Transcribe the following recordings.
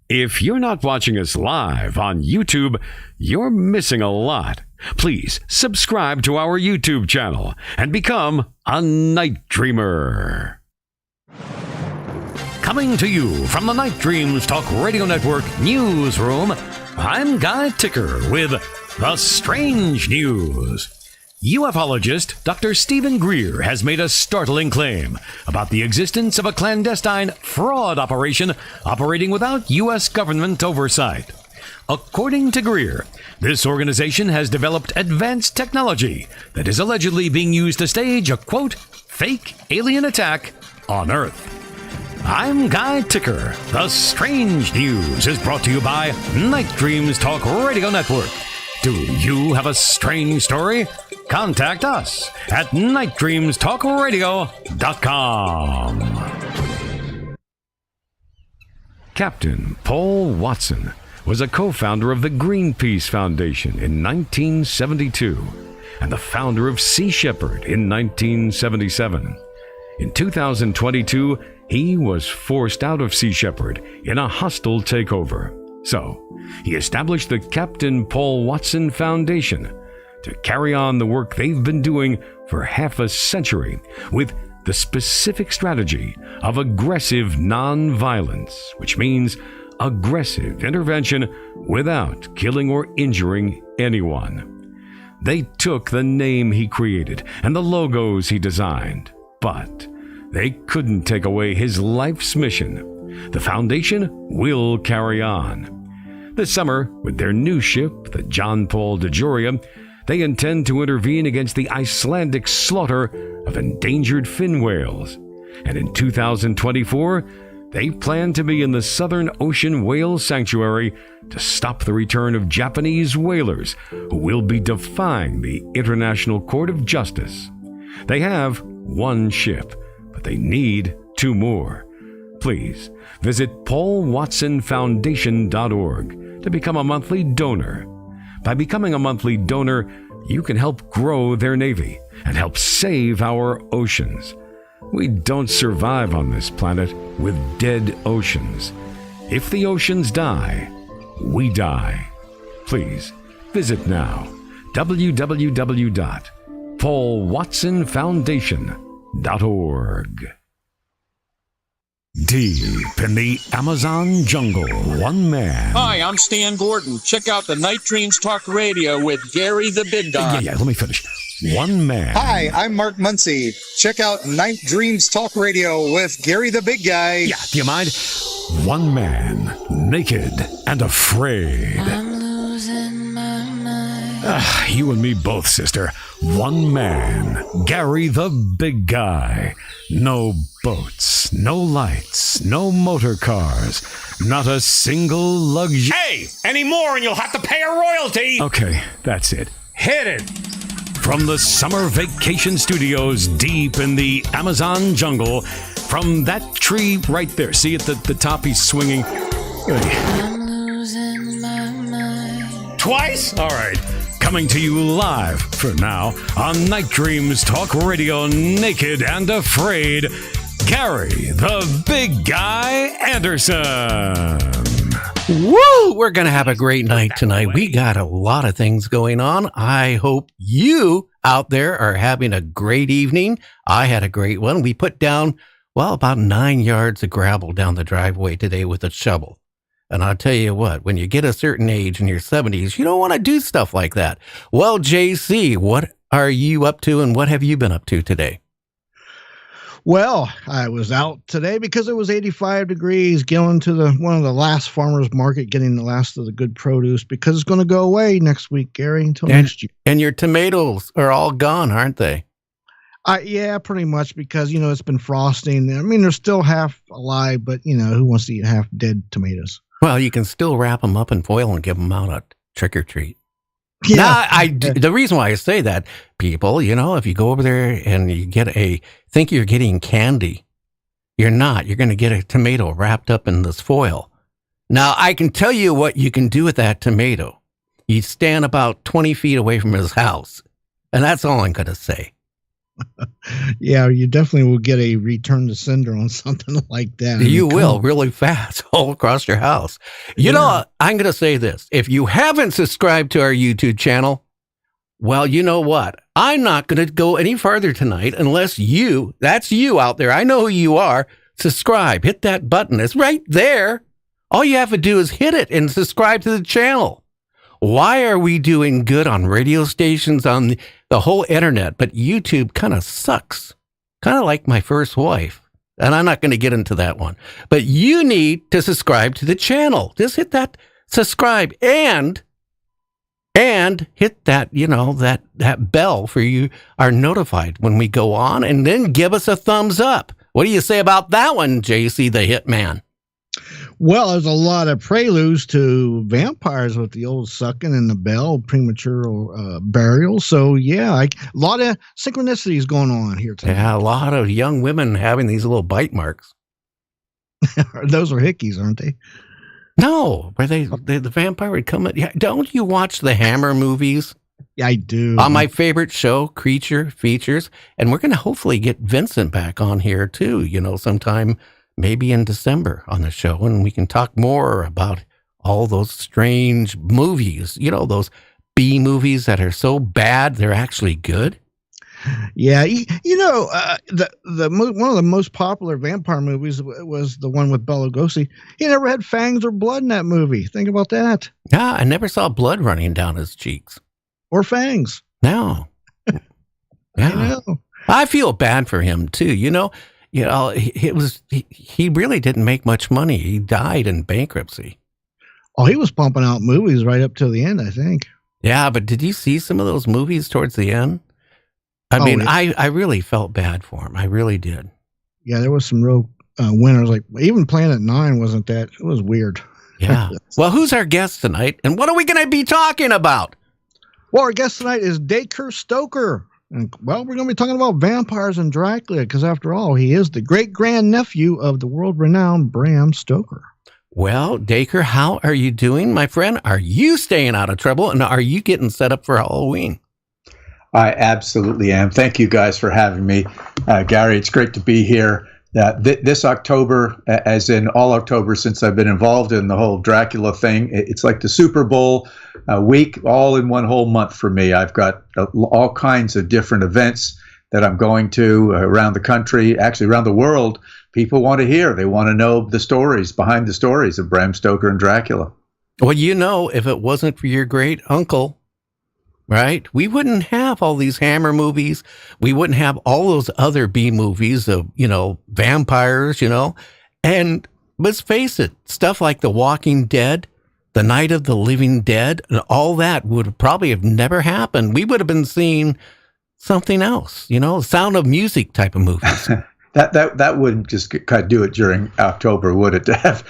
If you're not watching us live on YouTube, you're missing a lot. Please subscribe to our YouTube channel and become a Night Dreamer. Coming to you from the Night Dreams Talk Radio Network newsroom, I'm Guy Ticker with The Strange News. UFologist Dr. Stephen Greer has made a startling claim about the existence of a clandestine fraud operation operating without U.S. government oversight. According to Greer, this organization has developed advanced technology that is allegedly being used to stage a, quote, fake alien attack on Earth. I'm Guy Ticker. The Strange News is brought to you by Night Dreams Talk Radio Network. Do you have a strange story? Contact us at nightdreamstalkradio.com. Captain Paul Watson was a co-founder of the Greenpeace Foundation in 1972 and the founder of Sea Shepherd in 1977. In 2022, he was forced out of Sea Shepherd in a hostile takeover. So, he established the Captain Paul Watson Foundation to carry on the work they've been doing for half a century with the specific strategy of aggressive non-violence, which means aggressive intervention without killing or injuring anyone. They took the name he created and the logos he designed, but they couldn't take away his life's mission. The foundation will carry on. This summer, with their new ship, the John Paul DeJoria, they intend to intervene against the Icelandic slaughter of endangered fin whales. And in 2024, they plan to be in the Southern Ocean Whale Sanctuary to stop the return of Japanese whalers who will be defying the International Court of Justice. They have one ship, but they need two more. Please visit paulwatsonfoundation.org to become a monthly donor. By becoming a monthly donor, you can help grow their Navy and help save our oceans. We don't survive on this planet with dead oceans. If the oceans die, we die. Please visit now www.paulwatsonfoundation.org. Deep in the Amazon jungle, one man. Hi, I'm Stan Gordon. Check out the Night Dreams Talk Radio with Gary the Big Guy. Yeah, let me finish. One man. Hi, I'm Mark Muncy. Check out Night Dreams Talk Radio with Gary the Big Guy. Yeah, do you mind? One man, naked and afraid. I'm losing my mind. You and me both, sister. One man, Gary the Big Guy. No boats, no lights, no motor cars, not a single luxury. Hey, any more and you'll have to pay a royalty. Okay, that's it. Hit it. From the summer vacation studios deep in the Amazon jungle, from that tree right there. See at the top, he's swinging. I'm losing my mind. Twice? All right. Coming to you live, for now, on Night Dreams Talk Radio, naked and afraid, Gary the Big Guy Anderson. Woo! We're going to have a great night tonight. We got a lot of things going on. I hope you out there are having a great evening. I had a great one. We put down, about 9 yards of gravel down the driveway today with a shovel. And I'll tell you what, when you get a certain age in your 70s, you don't want to do stuff like that. Well, JC, what are you up to and what have you been up to today? Well, I was out today because it was 85 degrees, going to one of the last farmers market, getting the last of the good produce because it's going to go away next week, Gary, until next year. And your tomatoes are all gone, aren't they? Yeah, pretty much because, it's been frosting. I mean, they're still half alive, but, who wants to eat half dead tomatoes? Well, you can still wrap them up in foil and give them out a trick or treat. Yeah. Now, the reason why I say that, people, if you go over there and you think you're getting candy, you're not. You're going to get a tomato wrapped up in this foil. Now, I can tell you what you can do with that tomato. You stand about 20 feet away from his house, and that's all I'm going to say. Yeah, you definitely will get a return to sender on something like that. I mean, You come will on. really fast all across your house. You know, I'm going to say this. If you haven't subscribed to our YouTube channel, well, you know what? I'm not going to go any farther tonight unless that's you out there. I know who you are. Subscribe. Hit that button. It's right there. All you have to do is hit it and subscribe to the channel. Why are we doing good on radio stations, on the whole internet, but YouTube kind of sucks? Kind of like my first wife. And I'm not going to get into that one. But you need to subscribe to the channel. Just hit that subscribe and hit that, that bell for you are notified when we go on, and then give us a thumbs up. What do you say about that one, JC the Hitman? Well, there's a lot of preludes to vampires with the old sucking and the bell, premature burial. So, yeah, a lot of synchronicities going on here tonight. Yeah, a lot of young women having these little bite marks. Those are hickeys, aren't they? No, where the vampire would come. Yeah, don't you watch the Hammer movies? Yeah, I do. On my favorite show, Creature Features. And we're going to hopefully get Vincent back on here, too, sometime maybe in December on the show, and we can talk more about all those strange movies, those B movies that are so bad they're actually good. Yeah, the one of the most popular vampire movies was the one with Bela Lugosi. He never had fangs or blood in that movie. Think about that. Yeah, I never saw blood running down his cheeks. Or fangs. No. Yeah. I know. I feel bad for him, too. He really didn't make much money. He died in bankruptcy. Oh, he was pumping out movies right up till the end, I think. Yeah, but did you see some of those movies towards the end? I really felt bad for him. I really did. Yeah, there was some real winners. Like even Planet 9 wasn't that. It was weird. Yeah. Well, who's our guest tonight? And what are we going to be talking about? Well, our guest tonight is Dacre Stoker. And, well, we're going to be talking about vampires and Dracula because, after all, he is the great-grand-nephew of the world-renowned Bram Stoker. Well, Dacre, how are you doing, my friend? Are you staying out of trouble, and are you getting set up for Halloween? I absolutely am. Thank you guys for having me. Gary, it's great to be here. This October, as in all October since I've been involved in the whole Dracula thing, it's like the Super Bowl week, all in one whole month for me. I've got all kinds of different events that I'm going to around the country, actually around the world. People want to hear. They want to know the stories, behind the stories of Bram Stoker and Dracula. Well, if it wasn't for your great uncle, right, we wouldn't have all these Hammer movies. We wouldn't have all those other B movies of, vampires, And let's face it, stuff like The Walking Dead, The Night of the Living Dead, and all that would probably have never happened. We would have been seeing something else, Sound of Music type of movies. That wouldn't just kind of do it during October, would it? To have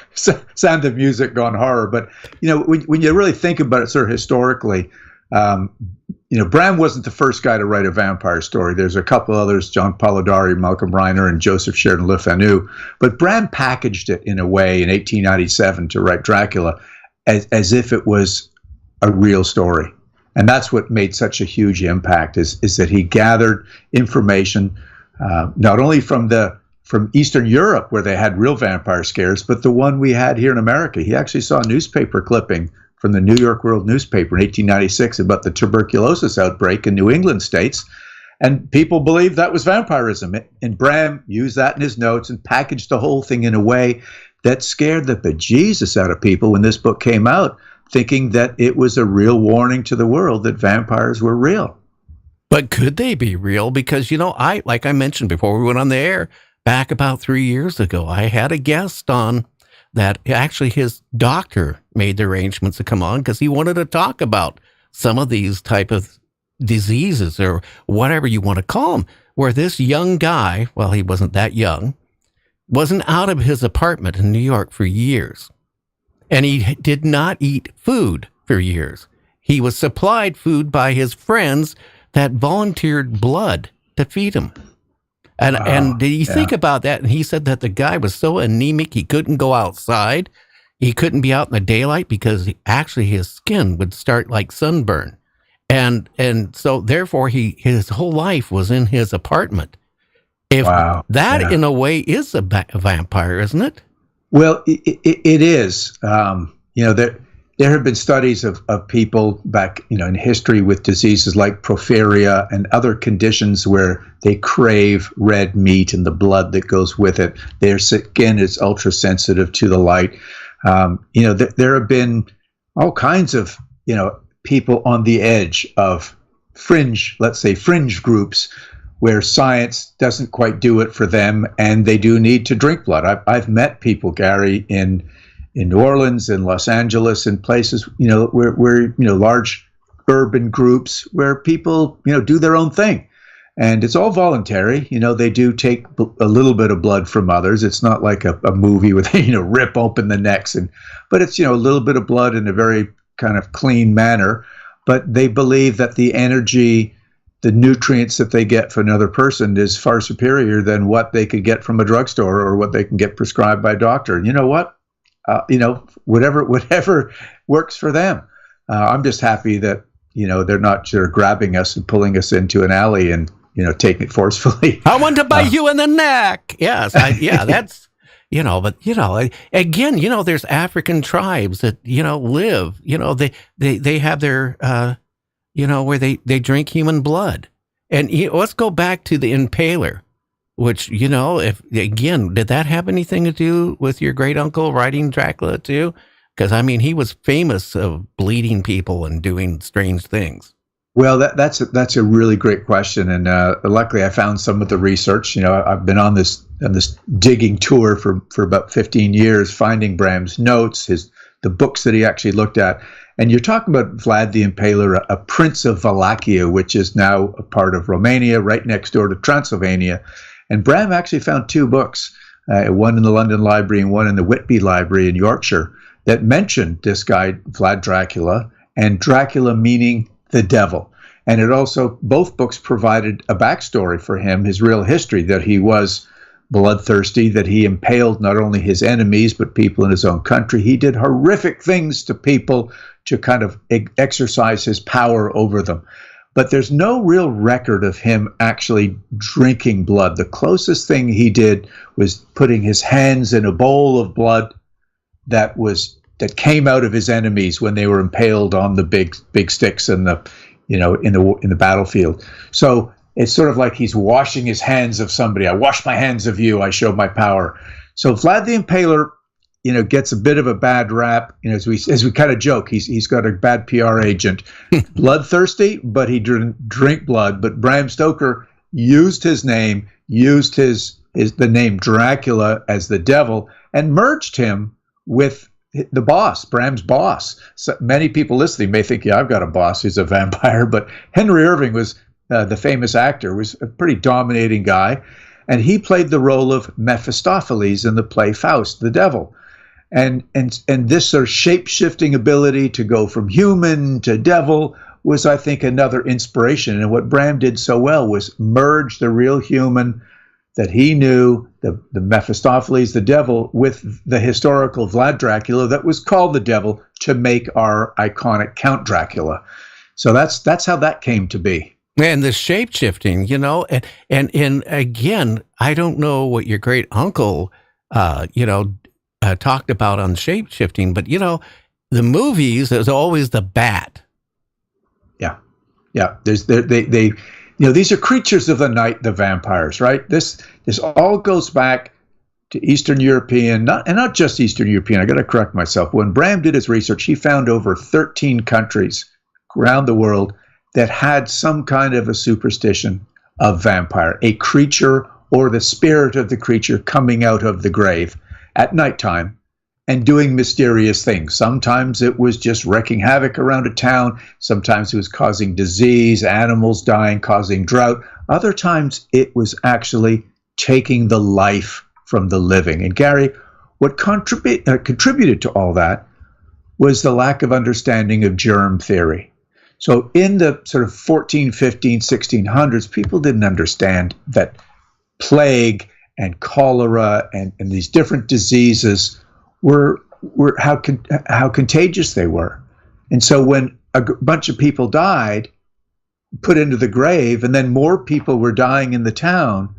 Sound of Music gone horror. But, when you really think about it sort of historically, Bram wasn't the first guy to write a vampire story. There's a couple others, John Polidori, Malcolm Reiner, and Joseph Sheridan Le Fanu. But Bram packaged it in a way in 1897 to write Dracula as if it was a real story. And that's what made such a huge impact is that he gathered information not only from Eastern Europe, where they had real vampire scares, but the one we had here in America. He actually saw a newspaper clipping from the New York World newspaper in 1896 about the tuberculosis outbreak in New England states. And people believed that was vampirism. And Bram used that in his notes and packaged the whole thing in a way that scared the bejesus out of people when this book came out, thinking that it was a real warning to the world that vampires were real. But could they be real? Because, like I mentioned before we went on the air, back about 3 years ago, I had a guest on that actually his doctor made the arrangements to come on because he wanted to talk about some of these type of diseases or whatever you want to call them, where this young guy, well, he wasn't that young, wasn't out of his apartment in New York for years. And he did not eat food for years. He was supplied food by his friends that volunteered blood to feed him. And did you think about that? And he said that the guy was so anemic, he couldn't go outside. He couldn't be out in the daylight because actually his skin would start like sunburn. and so therefore his whole life was in his apartment. If Wow. that Yeah. in a way is a vampire, isn't it? Well, it is. There have been studies of people back, in history with diseases like porphyria and other conditions where they crave red meat and the blood that goes with it. Their skin is ultra sensitive to the light. There have been all kinds of, people on the edge of fringe groups where science doesn't quite do it for them, and they do need to drink blood. I've met people, Gary, in New Orleans, in Los Angeles, in places, where large urban groups where people, do their own thing. And it's all voluntary. They do take a little bit of blood from others. It's not like a movie where they, rip open the necks, but it's, a little bit of blood in a very kind of clean manner. But they believe that the energy, the nutrients that they get from another person is far superior than what they could get from a drugstore or what they can get prescribed by a doctor. And you know what? Whatever works for them. I'm just happy that, they're not sort of grabbing us and pulling us into an alley and, taking it forcefully. I want to bite you in the neck. Yes. That's, but, again, there's African tribes that, live, they have their, where they drink human blood. And let's go back to the Impaler, which, if again, did that have anything to do with your great uncle writing Dracula too? Because he was famous of bleeding people and doing strange things. Well, that's a really great question, and luckily I found some of the research. I've been on this digging tour for about 15 years, finding Bram's notes, the books that he actually looked at. And you're talking about Vlad the Impaler, a prince of Wallachia, which is now a part of Romania, right next door to Transylvania. And Bram actually found two books, one in the London Library and one in the Whitby Library in Yorkshire, that mentioned this guy, Vlad Dracula, and Dracula meaning the devil. And it also, both books provided a backstory for him, his real history, that he was bloodthirsty, that he impaled not only his enemies, but people in his own country. He did horrific things to people to kind of exercise his power over them. But there's no real record of him actually drinking blood. The closest thing he did was putting his hands in a bowl of blood that came out of his enemies when they were impaled on the big sticks in the battlefield. So it's sort of like he's washing his hands of somebody. I wash my hands of you. I show my power. So Vlad the Impaler, gets a bit of a bad rap. As we kind of joke, he's got a bad PR agent, bloodthirsty, but he didn't drink blood. But Bram Stoker used his name, used the name Dracula as the devil, and merged him with the boss, Bram's boss. So many people listening may think, yeah, I've got a boss who's a vampire, but Henry Irving was the famous actor, was a pretty dominating guy, and he played the role of Mephistopheles in the play Faust, the devil. And this sort of shape-shifting ability to go from human to devil was, I think, another inspiration. And what Bram did so well was merge the real human that he knew, the Mephistopheles, the devil, with the historical Vlad Dracula that was called the devil, to make our iconic Count Dracula. So that's how that came to be. And the shape-shifting, and again, I don't know what your great uncle, talked about on shape-shifting, but the movies, there's always the bat. Yeah. These are creatures of the night, the vampires, right? This all goes back to Eastern European, not just Eastern European. I got to correct myself. When Bram did his research, he found over 13 countries around the world that had some kind of a superstition of vampire, a creature or the spirit of the creature coming out of the grave at nighttime and doing mysterious things. Sometimes it was just wreaking havoc around a town. Sometimes it was causing disease, animals dying, causing drought. Other times it was actually taking the life from the living. And Gary, what contributed to all that was the lack of understanding of germ theory. So in the sort of 14, 15, 1600s, people didn't understand that plague and cholera and these different diseases were how contagious they were. And so when a bunch of people died, put into the grave, and then more people were dying in the town,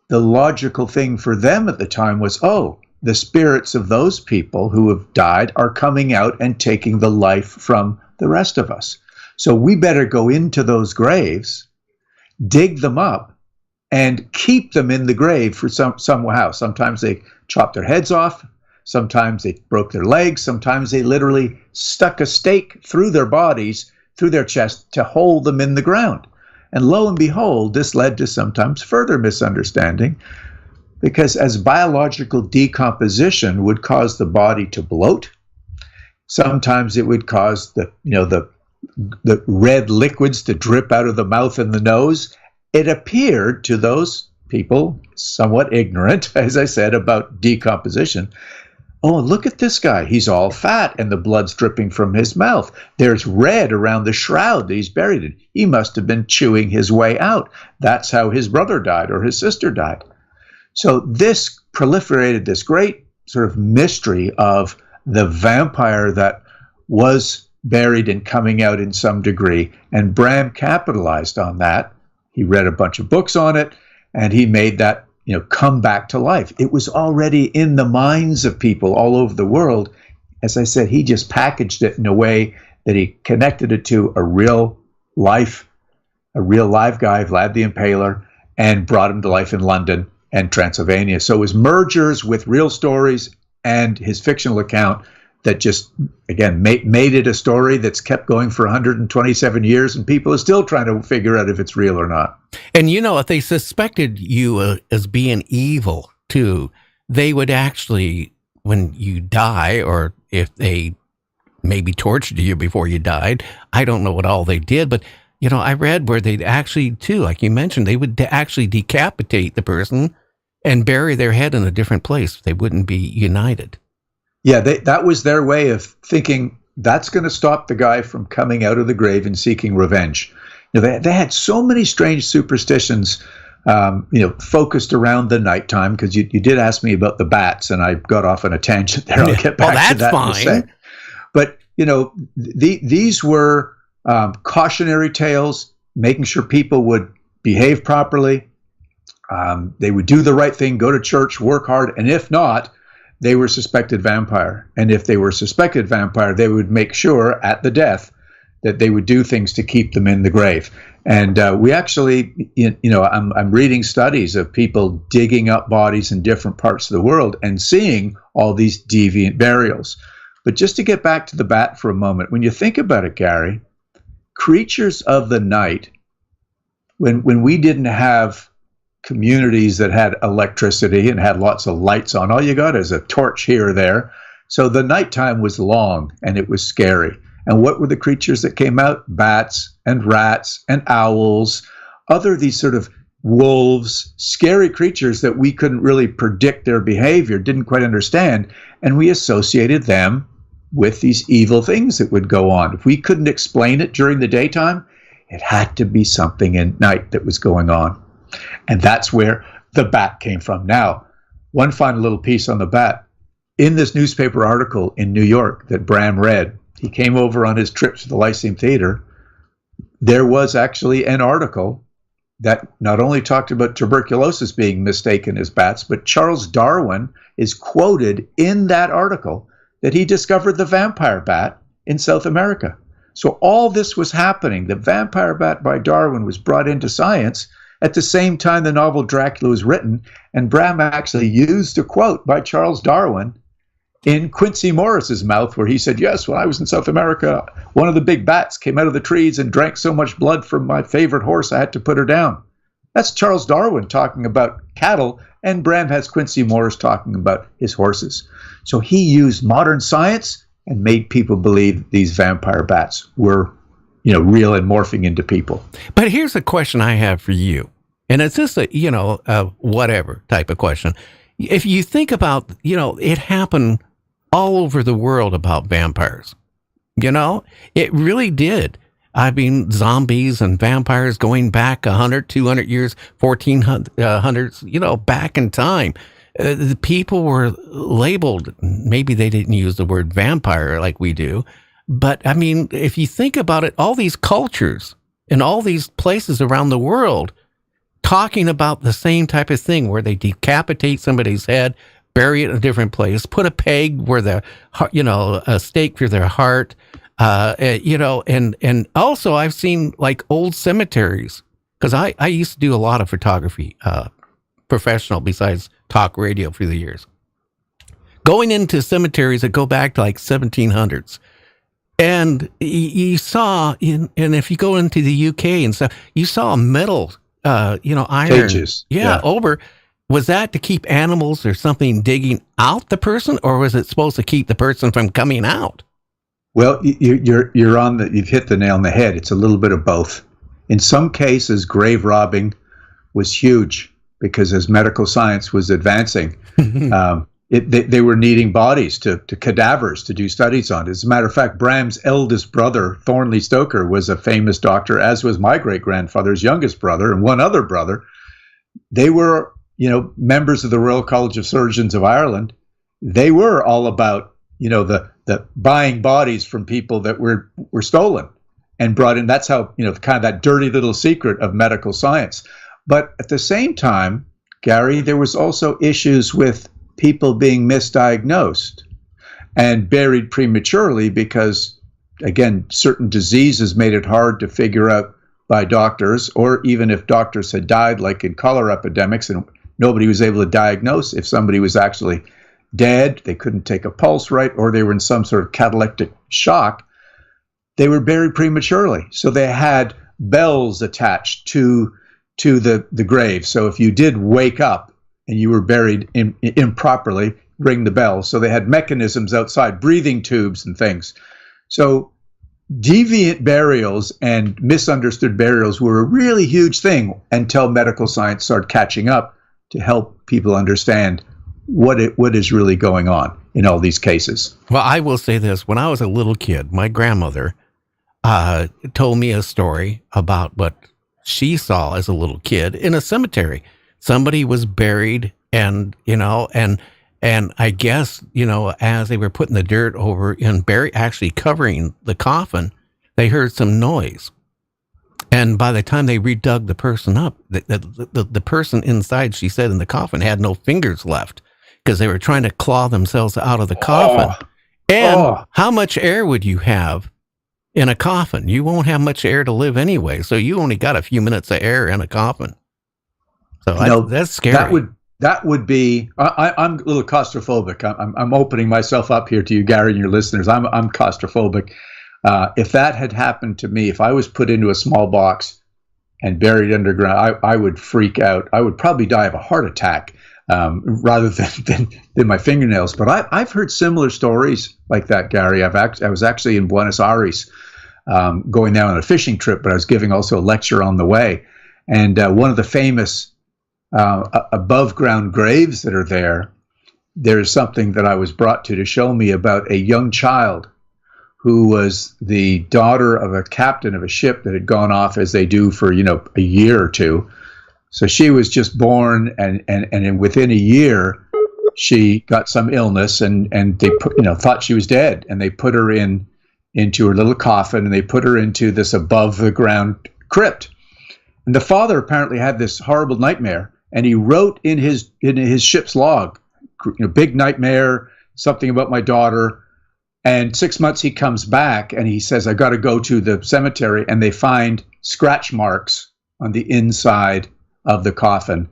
the logical thing for them at the time was, oh, the spirits of those people who have died are coming out and taking the life from the rest of us. So we better go into those graves, dig them up, and keep them in the grave for somehow. Sometimes they chopped their heads off. Sometimes they broke their legs. Sometimes they literally stuck a stake through their bodies, through their chest, to hold them in the ground. And lo and behold, this led to sometimes further misunderstanding, because as biological decomposition would cause the body to bloat, sometimes it would cause the red liquids to drip out of the mouth and the nose. It appeared to those people, somewhat ignorant, as I said, about decomposition, oh, look at this guy. He's all fat and the blood's dripping from his mouth. There's red around the shroud that he's buried in. He must have been chewing his way out. That's how his brother died or his sister died. So this proliferated this great sort of mystery of the vampire that was buried and coming out in some degree. And Bram capitalized on that. He read a bunch of books on it, and he made that come back to life. It was already in the minds of people all over the world. As I said, he just packaged it in a way that he connected it to a real live guy, Vlad the Impaler, and brought him to life in London and Transylvania. So it was mergers with real stories and his fictional account that just, again, made it a story that's kept going for 127 years, and people are still trying to figure out if it's real or not. And if they suspected you as being evil too, they would actually, when you die, or if they maybe tortured you before you died, I don't know what all they did, but I read where they'd actually too, like you mentioned, they would actually decapitate the person and bury their head in a different place. They wouldn't be united. Yeah, that was their way of thinking that's going to stop the guy from coming out of the grave and seeking revenge. They had so many strange superstitions, focused around the nighttime, because you did ask me about the bats, and I got off on a tangent there. I'll get back to that in a sec. But, these were cautionary tales, making sure people would behave properly. They would do the right thing, go to church, work hard, and if not, they were suspected vampire. And if they were suspected vampire, they would make sure at the death that they would do things to keep them in the grave. And we actually, I'm reading studies of people digging up bodies in different parts of the world and seeing all these deviant burials. But just to get back to the bat for a moment, when you think about it, Gary, creatures of the night, when we didn't have communities that had electricity and had lots of lights on, all you got is a torch here or there. So the nighttime was long and it was scary. And what were the creatures that came out? Bats and rats and owls, these sort of wolves, scary creatures that we couldn't really predict their behavior, didn't quite understand. And we associated them with these evil things that would go on. If we couldn't explain it during the daytime, it had to be something at night that was going on. And that's where the bat came from. Now, one final little piece on the bat. In this newspaper article in New York that Bram read, he came over on his trip to the Lyceum Theater. There was actually an article that not only talked about tuberculosis being mistaken as bats, but Charles Darwin is quoted in that article that he discovered the vampire bat in South America. So all this was happening. The vampire bat by Darwin was brought into science at the same time the novel Dracula was written, and Bram actually used a quote by Charles Darwin in Quincy Morris's mouth, where he said, yes, when I was in South America, one of the big bats came out of the trees and drank so much blood from my favorite horse, I had to put her down. That's Charles Darwin talking about cattle, and Bram has Quincy Morris talking about his horses. So he used modern science and made people believe these vampire bats were real and morphing into people. But here's a question I have for you. And it's just a whatever type of question. If you think about, it happened all over the world about vampires. It really did. I mean, zombies and vampires going back 100, 200 years, 1400s, back in time. The people were labeled, maybe they didn't use the word vampire like we do. But I mean, if you think about it, all these cultures in all these places around the world talking about the same type of thing where they decapitate somebody's head, bury it in a different place, put a peg where a stake through their heart, and also I've seen like old cemeteries, because I used to do a lot of photography, professional besides talk radio for the years. Going into cemeteries that go back to like 1700s. And you saw, and if you go into the UK and stuff, you saw metal, iron. Cages. Yeah, over. Was that to keep animals or something digging out the person, or was it supposed to keep the person from coming out? Well, you've hit the nail on the head. It's a little bit of both. In some cases, grave robbing was huge because as medical science was advancing, they were needing bodies to cadavers to do studies on. As a matter of fact, Bram's eldest brother, Thornley Stoker, was a famous doctor, as was my great-grandfather's youngest brother and one other brother. They were, members of the Royal College of Surgeons of Ireland. They were all about, the buying bodies from people that were stolen and brought in. That's how, kind of that dirty little secret of medical science. But at the same time, Gary, there was also issues with people being misdiagnosed and buried prematurely because, again, certain diseases made it hard to figure out by doctors, or even if doctors had died, like in cholera epidemics, and nobody was able to diagnose if somebody was actually dead, they couldn't take a pulse right, or they were in some sort of cataleptic shock, they were buried prematurely. So they had bells attached to the grave. So if you did wake up and you were buried improperly, ring the bell. So they had mechanisms outside, breathing tubes and things. So deviant burials and misunderstood burials were a really huge thing until medical science started catching up to help people understand what is really going on in all these cases. Well, I will say this. When I was a little kid, my grandmother told me a story about what she saw as a little kid in a cemetery. Somebody was buried and I guess, as they were putting the dirt over and actually covering the coffin, they heard some noise. And by the time they redug the person up, the person inside, she said, in the coffin had no fingers left because they were trying to claw themselves out of the coffin. How much air would you have in a coffin? You won't have much air to live anyway. So you only got a few minutes of air in a coffin. So that's scary. That would be. I'm a little claustrophobic. I'm opening myself up here to you, Gary, and your listeners. I'm claustrophobic. If that had happened to me, if I was put into a small box and buried underground, I would freak out. I would probably die of a heart attack rather than my fingernails. But I've heard similar stories like that, Gary. I was actually in Buenos Aires going there on a fishing trip, but I was giving also a lecture on the way. And one of the famous above ground graves that are there's something that I was brought to show me about a young child who was the daughter of a captain of a ship that had gone off, as they do, for a year or two. So she was just born, and within a year she got some illness, and they thought she was dead, and they put her into her little coffin, and they put her into this above the ground crypt. And the father apparently had this horrible nightmare, and he wrote in his ship's log, big nightmare, something about my daughter. And 6 months he comes back and he says, I got to go to the cemetery, and they find scratch marks on the inside of the coffin.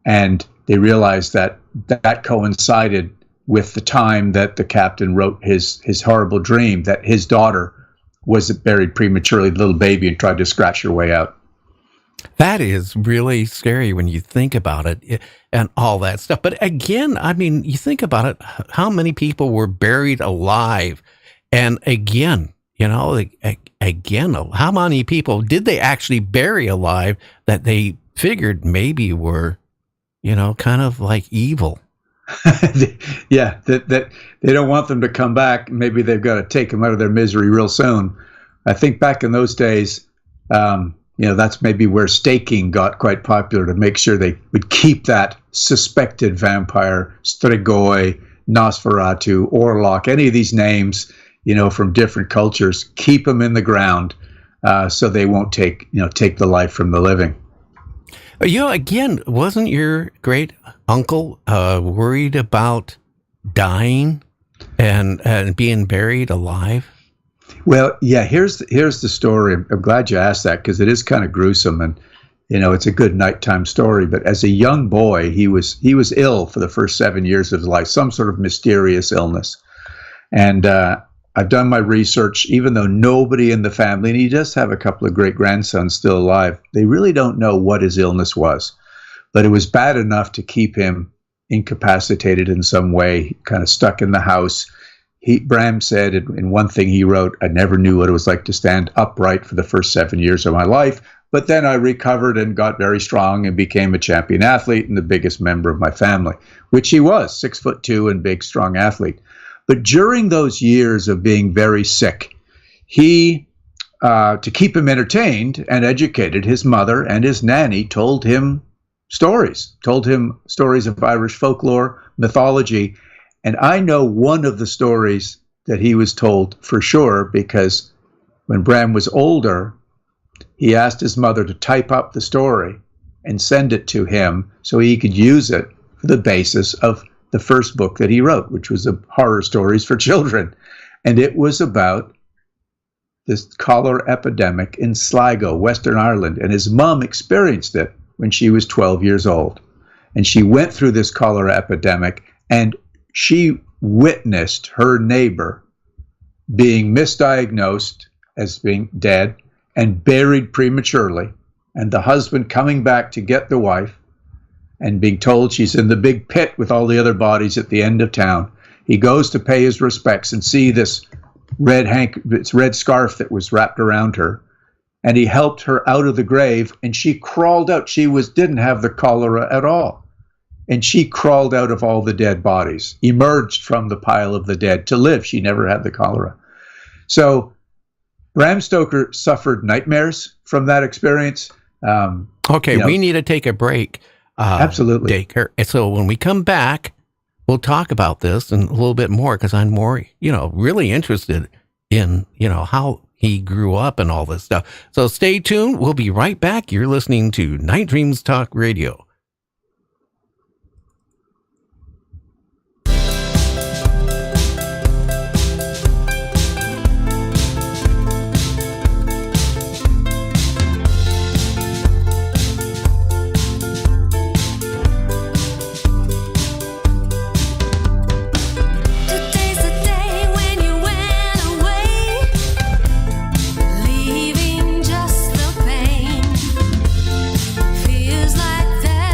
And they realize that coincided with the time that the captain wrote his horrible dream, that his daughter was buried prematurely, the little baby, and tried to scratch her way out. That is really scary when you think about it and all that stuff. But again, I mean, you think about it, how many people were buried alive? And again, how many people did they actually bury alive that they figured maybe were, kind of like evil? Yeah, that they don't want them to come back. Maybe they've got to take them out of their misery real soon. I think back in those days, that's maybe where staking got quite popular, to make sure they would keep that suspected vampire, Strigoi, Nosferatu, Orlok, any of these names, from different cultures, keep them in the ground so they won't take the life from the living. Again, wasn't your great uncle worried about dying and being buried alive? Well, yeah. Here's the story. I'm glad you asked that, because it is kind of gruesome, and it's a good nighttime story. But as a young boy, he was ill for the first 7 years of his life, some sort of mysterious illness. And I've done my research, even though nobody in the family, and he does have a couple of great grandsons still alive, they really don't know what his illness was. But it was bad enough to keep him incapacitated in some way, kind of stuck in the house. Bram said in one thing he wrote, "I never knew what it was like to stand upright for the first 7 years of my life, but then I recovered and got very strong and became a champion athlete and the biggest member of my family," which he was, 6'2" and big, strong athlete. But during those years of being very sick, he, to keep him entertained and educated, his mother and his nanny told him stories of Irish folklore, mythology. And I know one of the stories that he was told for sure, because when Bram was older, he asked his mother to type up the story and send it to him so he could use it for the basis of the first book that he wrote, which was horror stories for children. And it was about this cholera epidemic in Sligo, Western Ireland. And his mom experienced it when she was 12 years old. And she went through this cholera epidemic, and she witnessed her neighbor being misdiagnosed as being dead and buried prematurely, and the husband coming back to get the wife and being told she's in the big pit with all the other bodies at the end of town. He goes to pay his respects and see this red scarf that was wrapped around her, and he helped her out of the grave, and she crawled out. She didn't have the cholera at all. And she crawled out of all the dead bodies, emerged from the pile of the dead to live. She never had the cholera. So Bram Stoker suffered nightmares from that experience. Okay, we need to take a break. Absolutely. Dacre. So when we come back, we'll talk about this and a little bit more, because I'm more, really interested in, how he grew up and all this stuff. So stay tuned. We'll be right back. You're listening to Night Dreams Talk Radio. Leaving just the pain. Feels like that.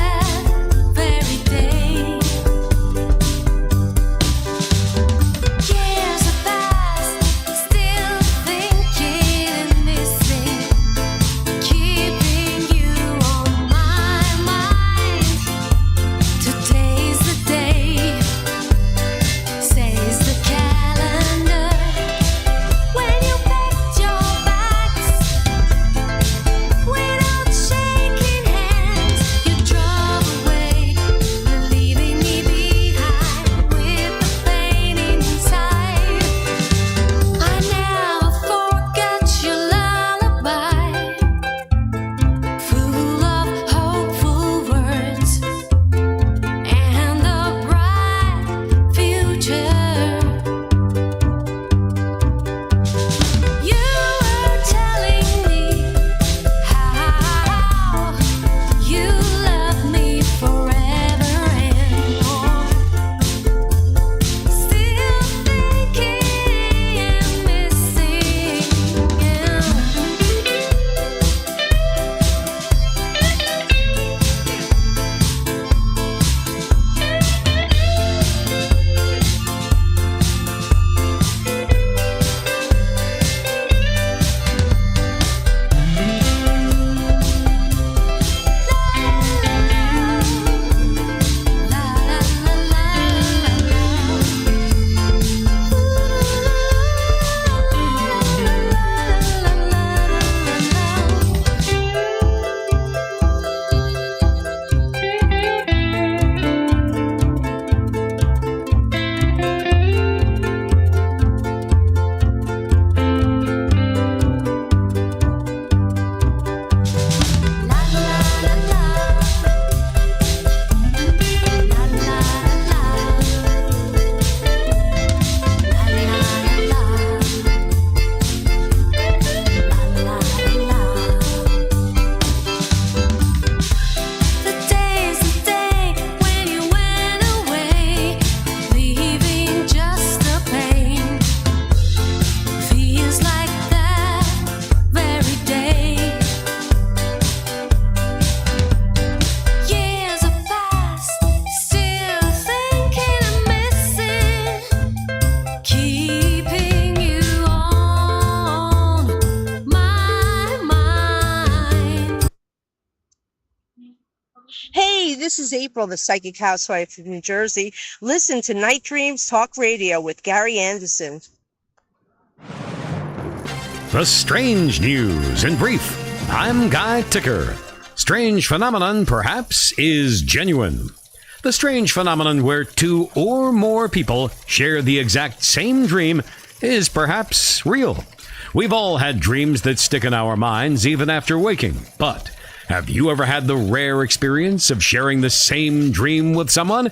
Hey, this is April, the psychic housewife of New Jersey. Listen to Night Dreams Talk Radio with Gary Anderson. The strange news in brief. I'm Guy Ticker. Strange phenomenon, perhaps, is genuine. The strange phenomenon where two or more people share the exact same dream is perhaps real. We've all had dreams that stick in our minds even after waking, but have you ever had the rare experience of sharing the same dream with someone?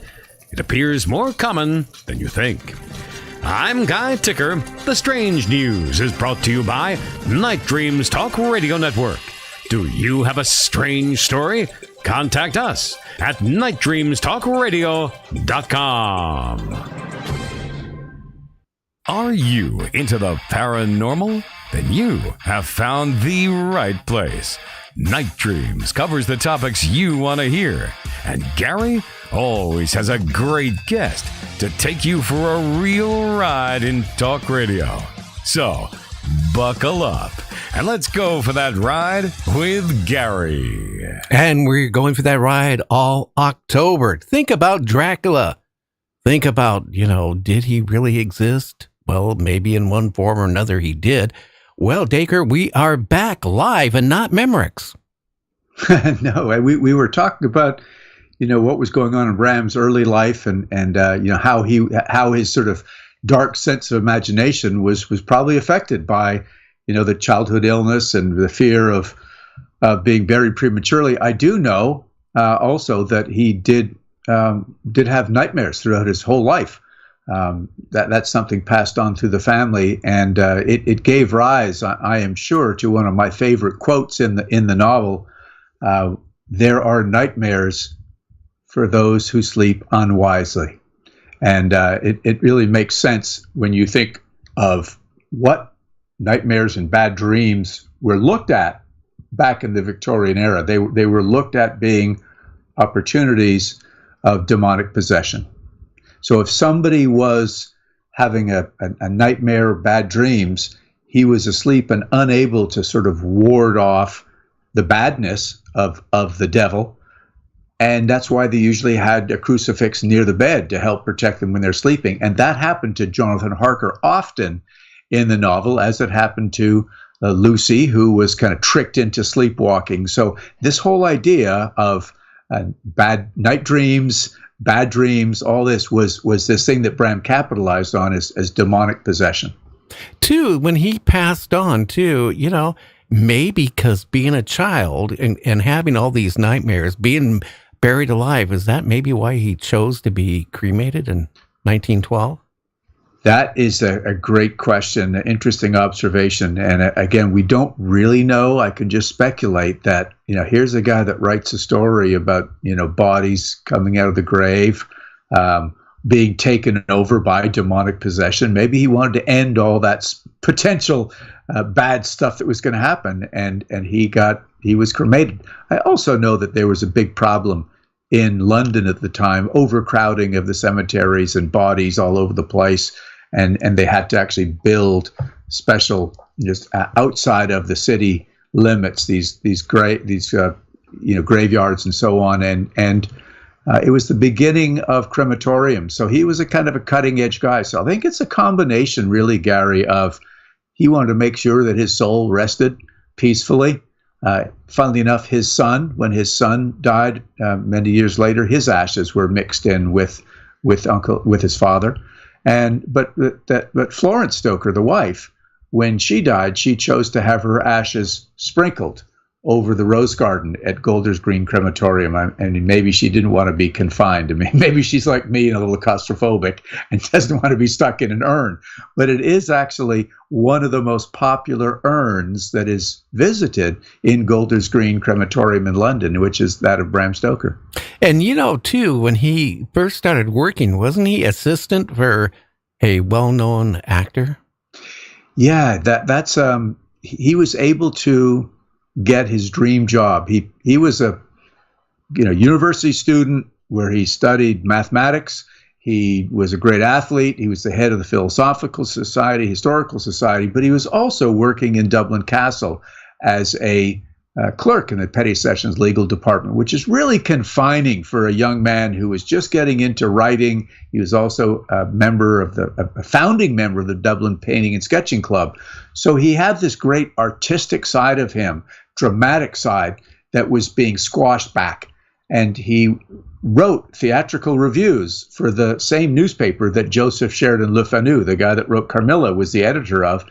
It appears more common than you think. I'm Guy Ticker. The strange news is brought to you by Night Dreams Talk Radio Network. Do you have a strange story? Contact us at nightdreamstalkradio.com. Are you into the paranormal? Then you have found the right place. Night Dreams covers the topics you want to hear. And Gary always has a great guest to take you for a real ride in talk radio. So, buckle up and let's go for that ride with Gary. And we're going for that ride all October. Think about Dracula. Think about, did he really exist? Well, maybe in one form or another he did. Well, Dacre, we are back live and not Memorex. No, we were talking about, what was going on in Bram's early life and how his sort of dark sense of imagination was probably affected by, the childhood illness and the fear of being buried prematurely. I do know also that he did have nightmares throughout his whole life. That's something passed on through the family, and it gave rise, I am sure, to one of my favorite quotes in the novel. There are nightmares for those who sleep unwisely, and it really makes sense when you think of what nightmares and bad dreams were looked at back in the Victorian era. They were looked at being opportunities of demonic possession. So if somebody was having a nightmare or bad dreams, he was asleep and unable to sort of ward off the badness of the devil. And that's why they usually had a crucifix near the bed to help protect them when they're sleeping. And that happened to Jonathan Harker often in the novel, as it happened to Lucy, who was kind of tricked into sleepwalking. So this whole idea of bad night dreams, bad dreams, all this was this thing that Bram capitalized on as demonic possession. Too, when he passed on, too, maybe because being a child and having all these nightmares, being buried alive, is that maybe why he chose to be cremated in 1912? That is a great question, an interesting observation. And again, we don't really know. I can just speculate that, here's a guy that writes a story about, bodies coming out of the grave, being taken over by demonic possession. Maybe he wanted to end all that potential bad stuff that was going to happen. And he was cremated. I also know that there was a big problem in London at the time, overcrowding of the cemeteries and bodies all over the place. And they had to actually build special, just outside of the city limits, these graveyards and so on. And it was the beginning of crematorium. So he was a kind of a cutting edge guy. So I think it's a combination, really, Gary, of he wanted to make sure that his soul rested peacefully. Funnily enough, when his son died many years later, his ashes were mixed in with his father. But Florence Stoker, the wife, when she died, she chose to have her ashes sprinkled over the rose garden at Golders Green Crematorium. And maybe she didn't want to be confined. I mean, maybe she's like me and a little claustrophobic and doesn't want to be stuck in an urn. But it is actually one of the most popular urns that is visited in Golders Green Crematorium in London, which is that of Bram Stoker. And, too, when he first started working, wasn't he assistant for a well-known actor? Yeah, that's he was able to get his dream job. He was a university student where he studied mathematics. He was a great athlete. He was the head of the Philosophical Society, Historical Society, but he was also working in Dublin Castle as a clerk in the Petty Sessions Legal Department, which is really confining for a young man who was just getting into writing. He was also a founding member of the Dublin Painting and Sketching Club. So he had this great artistic side of him, dramatic side, that was being squashed back. And he wrote theatrical reviews for the same newspaper that Joseph Sheridan Le Fanu, the guy that wrote Carmilla, was the editor of.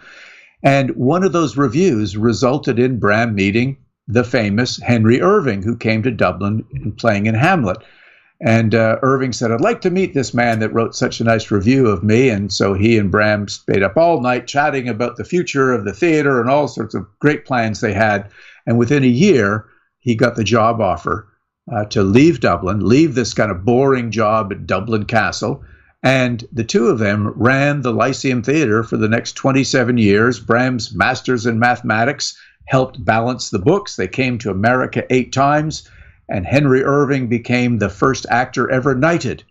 And one of those reviews resulted in Bram meeting the famous Henry Irving, who came to Dublin and playing in Hamlet. And Irving said, "I'd like to meet this man that wrote such a nice review of me." And so he and Bram stayed up all night chatting about the future of the theater and all sorts of great plans they had. And within a year, he got the job offer to leave Dublin, leave this kind of boring job at Dublin Castle. And the two of them ran the Lyceum Theatre for the next 27 years. Bram's master's in mathematics helped balance the books. They came to America 8 times, and Henry Irving became the first actor ever knighted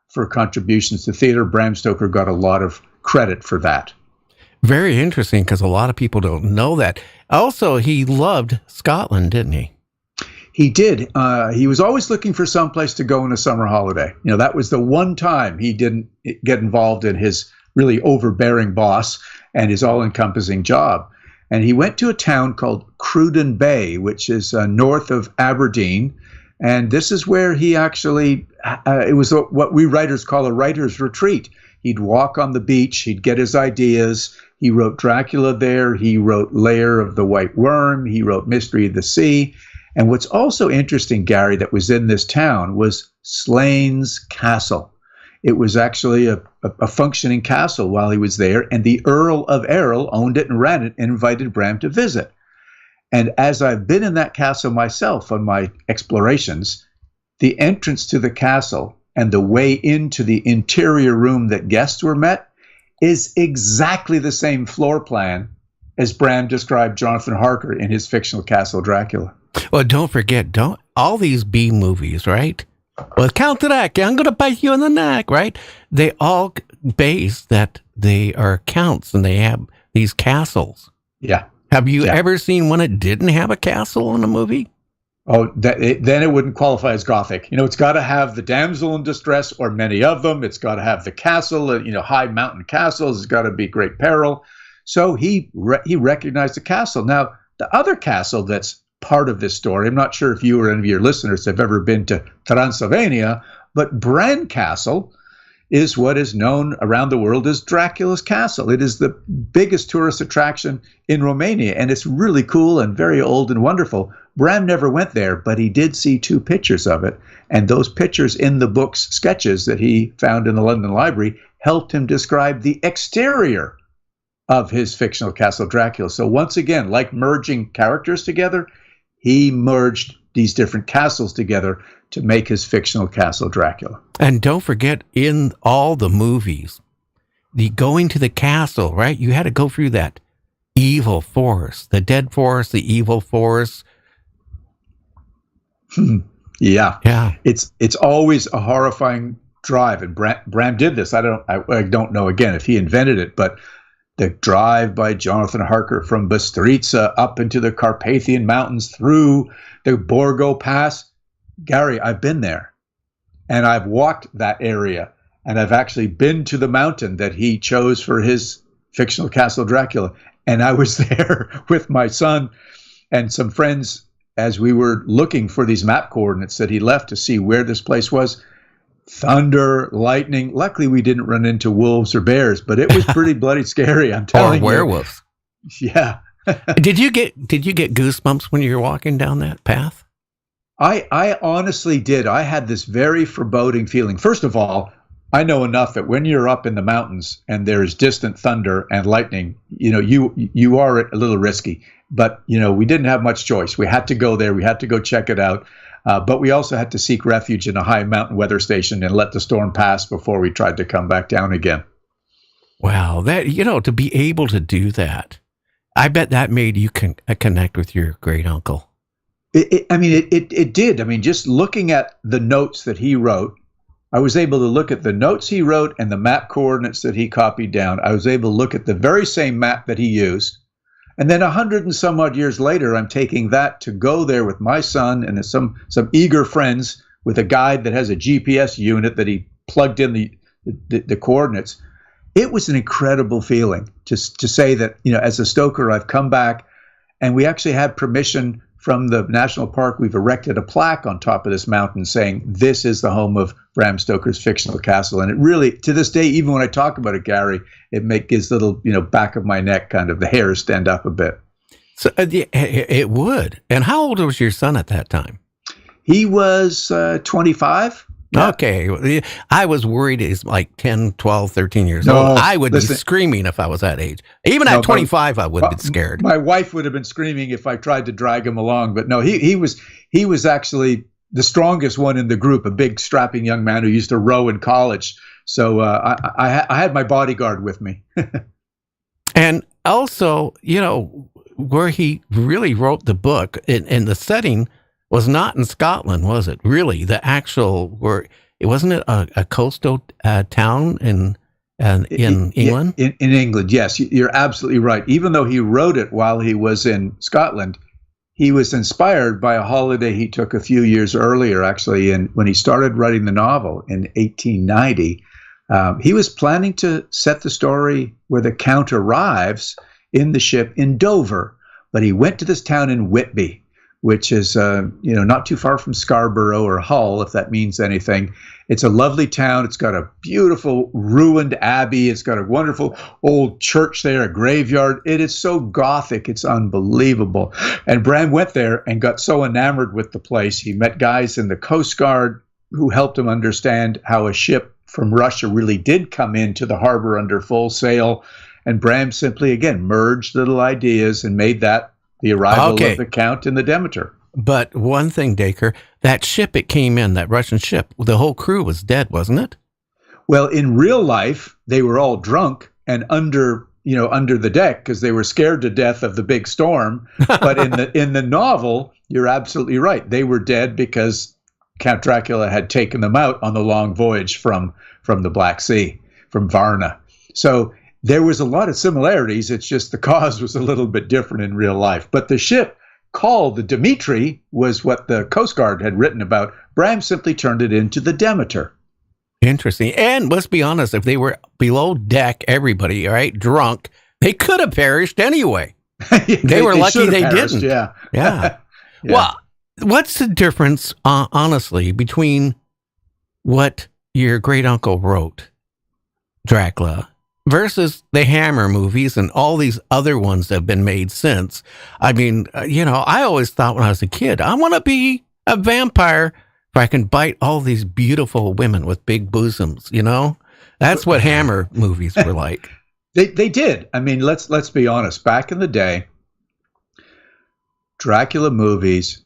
for contributions to theater. Bram Stoker got a lot of credit for that. Very interesting, because a lot of people don't know that. Also, he loved Scotland, didn't he? He did. He was always looking for someplace to go in a summer holiday. You know, that was the one time he didn't get involved in his really overbearing boss and his all-encompassing job. And he went to a town called Cruden Bay, which is north of Aberdeen. And this is where he actually, it was what we writers call a writer's retreat. He'd walk on the beach, he'd get his ideas. He wrote Dracula there, he wrote Lair of the White Worm, he wrote Mystery of the Sea. And what's also interesting, Gary, that was in this town was Slains Castle. It was actually a functioning castle while he was there, and the Earl of Errol owned it and ran it and invited Bram to visit. And as I've been in that castle myself on my explorations, the entrance to the castle and the way into the interior room that guests were met is exactly the same floor plan as Bram described Jonathan Harker in his fictional Castle Dracula. Well, don't forget, all these B movies, right? Well, Count Dracula, I'm going to bite you in the neck, right? They all base that they are counts and they have these castles. Yeah. Have you ever seen one that didn't have a castle in a movie? Oh, then it wouldn't qualify as Gothic. You know, it's got to have the damsel in distress, or many of them. It's got to have the castle, high mountain castles. It's got to be great peril. So he recognized the castle. Now, the other castle that's part of this story, I'm not sure if you or any of your listeners have ever been to Transylvania, but Bran Castle is what is known around the world as Dracula's Castle. It is the biggest tourist attraction in Romania, and it's really cool and very old and wonderful. Bram never went there, but he did see 2 pictures of it, and those pictures in the book's sketches that he found in the London Library helped him describe the exterior of his fictional Castle Dracula. So once again, like merging characters together, he merged these different castles together to make his fictional Castle Dracula. And don't forget, in all the movies, the going to the castle, right? You had to go through that evil forest, the dead forest, the evil forest. Yeah. It's always a horrifying drive, and Bram did this. I don't know again if he invented it, but the drive by Jonathan Harker from Bystrica up into the Carpathian Mountains through the Borgo Pass. Gary, I've been there, and I've walked that area, and I've actually been to the mountain that he chose for his fictional Castle Dracula. And I was there with my son and some friends as we were looking for these map coordinates that he left to see where this place was. Thunder, lightning. Luckily, we didn't run into wolves or bears, but it was pretty bloody scary. I'm telling you. Or werewolves. Yeah. Did you get goosebumps when you were walking down that path? I honestly did. I had this very foreboding feeling. First of all, I know enough that when you're up in the mountains and there's distant thunder and lightning, you are a little risky. But we didn't have much choice. We had to go there. We had to go check it out. But we also had to seek refuge in a high mountain weather station and let the storm pass before we tried to come back down again. Wow, that to be able to do that, I bet that made you connect with your great uncle. It did. I mean, just looking at the notes that he wrote, I was able to look at the notes he wrote and the map coordinates that he copied down. I was able to look at the very same map that he used And then 100 and some odd years later, I'm taking that to go there with my son and some eager friends with a guide that has a GPS unit that he plugged in the coordinates. It was an incredible feeling to say that, as a Stoker, I've come back, and we actually had permission from the national park. We've erected a plaque on top of this mountain saying this is the home of Bram Stoker's fictional castle. And it really, to this day, even when I talk about it, Gary, it gives little, back of my neck, kind of the hairs stand up a bit. So it would. And how old was your son at that time? He was 25. Yeah. Okay. I was worried he's like 10, 12, 13 years old. I would be screaming if I was that age. Even at 25, I would have been scared. My wife would have been screaming if I tried to drag him along. But no, he was actually the strongest one in the group, a big strapping young man who used to row in college. So I had my bodyguard with me. And also, where he really wrote the book, in the setting was not in Scotland, was it? Really, the actual wasn't it a coastal town in England? In England, yes, you're absolutely right. Even though he wrote it while he was in Scotland, he was inspired by a holiday he took a few years earlier, actually, when he started writing the novel in 1890. He was planning to set the story where the Count arrives in the ship in Dover, but he went to this town in Whitby, which is not too far from Scarborough or Hull, if that means anything. It's a lovely town. It's got a beautiful ruined abbey. It's got a wonderful old church there, a graveyard. It is so Gothic. It's unbelievable. And Bram went there and got so enamored with the place. He met guys in the Coast Guard who helped him understand how a ship from Russia really did come into the harbor under full sail. And Bram simply, again, merged little ideas and made that the arrival of the Count and the Demeter. But one thing, Dacre, that ship it came in, that Russian ship, the whole crew was dead, wasn't it? Well, in real life, they were all drunk and under the deck because they were scared to death of the big storm. But in the novel, you're absolutely right. They were dead because Count Dracula had taken them out on the long voyage from the Black Sea, from Varna. So there was a lot of similarities. It's just the cause was a little bit different in real life. But the ship called the Dimitri was what the Coast Guard had written about. Bram simply turned it into the Demeter. Interesting. And let's be honest, if they were below deck, everybody, right, drunk, they could have perished anyway. They were lucky they didn't. Yeah. Yeah. Well, what's the difference, honestly, between what your great uncle wrote, Dracula, versus the Hammer movies and all these other ones that have been made since? I mean, I always thought when I was a kid, I want to be a vampire if I can bite all these beautiful women with big bosoms, That's what Hammer movies were like. They did. I mean, let's be honest. Back in the day, Dracula movies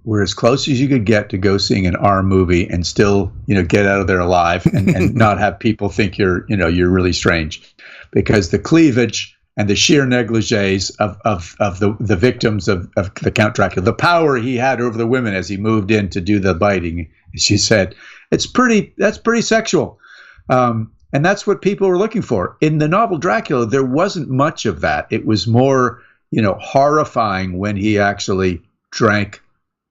were as close as you could get to go seeing an R movie and still, get out of there alive and not have people think you're really strange, because the cleavage and the sheer negligees of the victims of the Count Dracula, the power he had over the women as he moved in to do the biting, as she said, that's pretty sexual. And that's what people were looking for. In the novel Dracula, there wasn't much of that. It was more, horrifying when he actually drank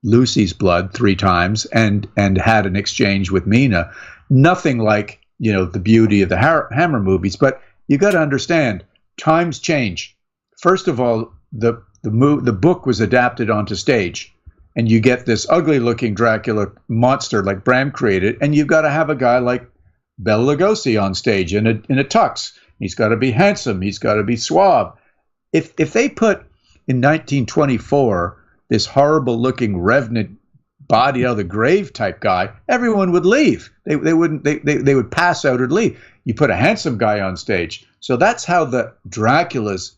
Lucy's blood 3 times and had an exchange with Mina. Nothing like, the beauty of the Hammer movies. But you got to understand, times change. First of all, the book was adapted onto stage, and you get this ugly-looking Dracula monster like Bram created, and you've got to have a guy like Bela Lugosi on stage in a tux. He's got to be handsome. He's got to be suave. If they put in 1924 this horrible-looking revenant body out of the grave type guy, everyone would leave. They would pass out or leave. You put a handsome guy on stage. So that's how the Draculas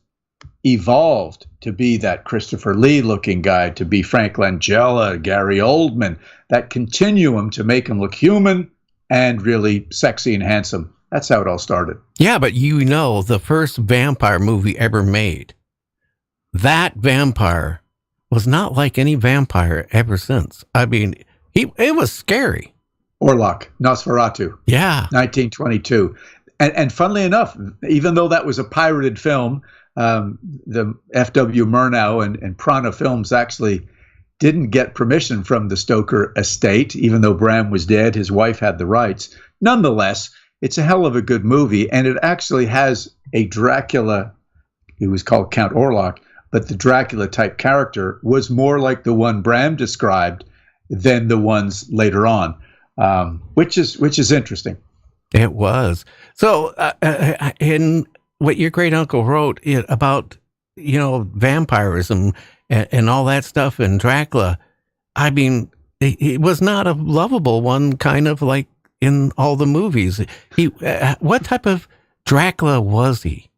evolved to be that Christopher Lee-looking guy, to be Frank Langella, Gary Oldman, that continuum to make him look human and really sexy and handsome. That's how it all started. Yeah, but the first vampire movie ever made, that vampire was not like any vampire ever since. I mean, it was scary. Orlok, Nosferatu. Yeah. 1922. And funnily enough, even though that was a pirated film, the F.W. Murnau and Prana Films actually didn't get permission from the Stoker estate, even though Bram was dead. His wife had the rights. Nonetheless, it's a hell of a good movie, and it actually has a Dracula. He was called Count Orlok, but the Dracula type character was more like the one Bram described than the ones later on, which is interesting. It was. So in what your great uncle wrote about, vampirism and all that stuff and Dracula, I mean, it was not a lovable one, kind of like in all the movies. What type of Dracula was he?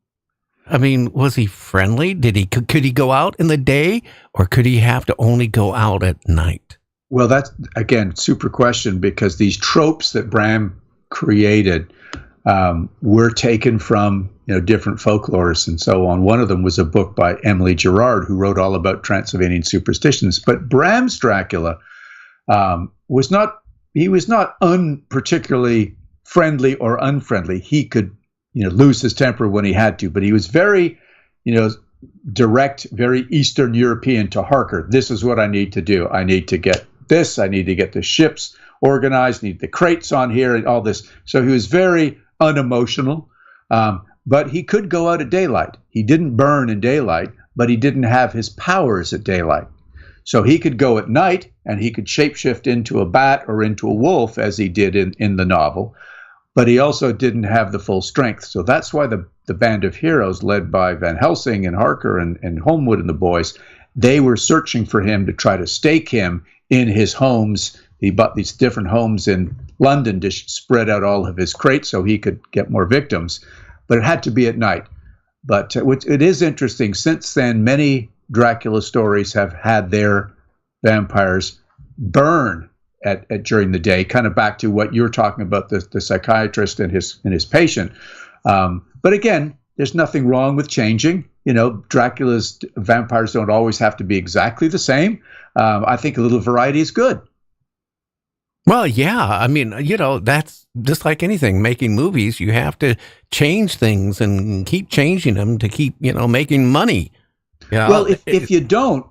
I mean, was he friendly? Could he go out in the day, or could he have to only go out at night? Well, that's, again, super question, because these tropes that Bram created were taken from different folklores and so on. One of them was a book by Emily Gerard, who wrote all about Transylvanian superstitions. But Bram's Dracula was not unparticularly friendly or unfriendly. He could lose his temper when he had to, but he was very direct, very Eastern European to Harker. This is what I need to do. I need to get this. I need to get the ships organized, need the crates on here and all this. So he was very unemotional, but he could go out at daylight. He didn't burn in daylight, but he didn't have his powers at daylight. So he could go at night, and he could shapeshift into a bat or into a wolf, as he did in the novel, but he also didn't have the full strength. So that's why the band of heroes led by Van Helsing and Harker and Holmwood and the boys, they were searching for him to try to stake him in his homes. He bought these different homes in London to spread out all of his crates so he could get more victims, but it had to be at night. But it is interesting. Since then, many Dracula stories have had their vampires burn at during the day, kind of back to what you're talking about, the psychiatrist and his patient. But again, there's nothing wrong with changing. Dracula's vampires don't always have to be exactly the same. I think a little variety is good. Well, yeah. I mean, that's just like anything. Making movies, you have to change things and keep changing them to keep, making money. Well, if you don't,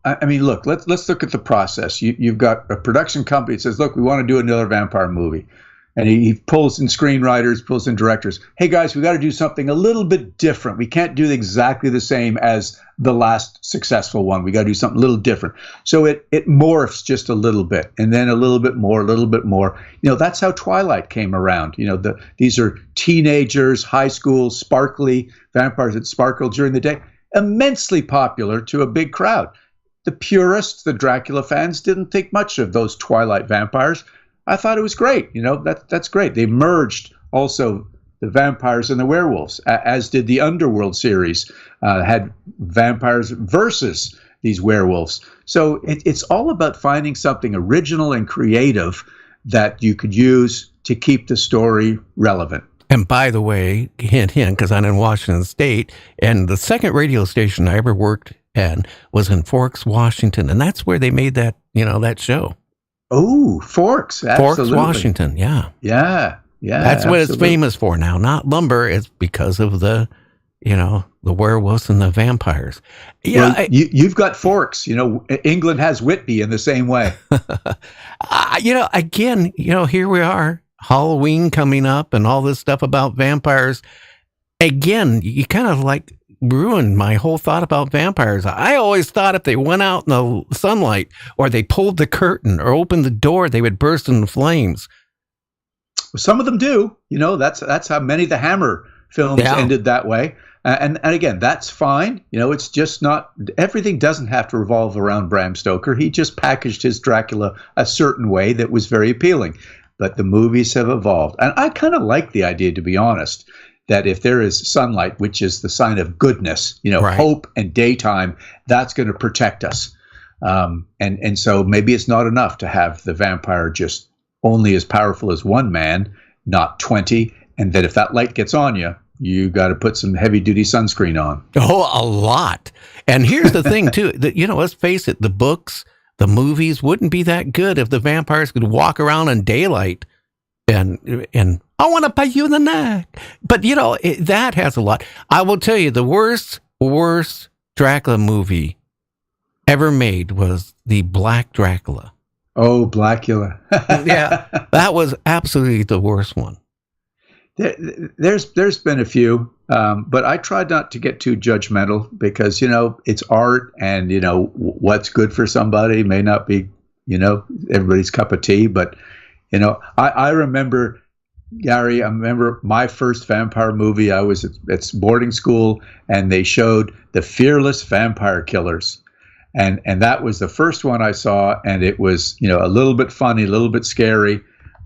I mean, look, let's look at the process. You've got a production company that says, look, we want to do another vampire movie. And he pulls in screenwriters, pulls in directors. Hey, guys, we got to do something a little bit different. We can't do exactly the same as the last successful one. We got to do something a little different. So it morphs just a little bit, and then a little bit more, a little bit more. That's how Twilight came around. These are teenagers, high school, sparkly vampires that sparkle during the day. Immensely popular to a big crowd. The purists, the Dracula fans, didn't think much of those Twilight vampires. I thought it was great. That's great. They merged also the vampires and the werewolves, as did the Underworld series, had vampires versus these werewolves. So it's all about finding something original and creative that you could use to keep the story relevant. And by the way, hint, because I'm in Washington State, and the second radio station I ever worked at was in Forks, Washington, and that's where they made that, that show. Oh, Forks. Absolutely. Forks, Washington. Yeah. Yeah. That's what it's famous for now. Not lumber. It's because of the werewolves and the vampires. Yeah. Well, you've got Forks. England has Whitby in the same way. Again, here we are, Halloween coming up and all this stuff about vampires. Again, you kind of ruined my whole thought about vampires. I always thought if they went out in the sunlight or they pulled the curtain or opened the door, they would burst into flames. Some of them do. That's how many of the Hammer films ended that way. And again, that's fine. It's just not, everything doesn't have to revolve around Bram Stoker. He just packaged his Dracula a certain way that was very appealing. But the movies have evolved. And I kind of like the idea, to be honest, that if there is sunlight, which is the sign of goodness, right, hope and daytime, that's going to protect us. And so maybe it's not enough to have the vampire just only as powerful as one man, not 20. And that if that light gets on you, you got to put some heavy duty sunscreen on. Oh, a lot. And here's the thing too, that, let's face it, the books, the movies wouldn't be that good if the vampires could walk around in daylight and I want to bite you in the neck. But, that has a lot. I will tell you, the worst Dracula movie ever made was the Black Dracula. Oh, Blackula. Yeah, that was absolutely the worst one. There's been a few, but I tried not to get too judgmental because, it's art and, what's good for somebody may not be, everybody's cup of tea. But, I remember, Gary, I remember my first vampire movie. I was at boarding school and they showed The Fearless Vampire Killers. And that was the first one I saw. And it was, a little bit funny, a little bit scary.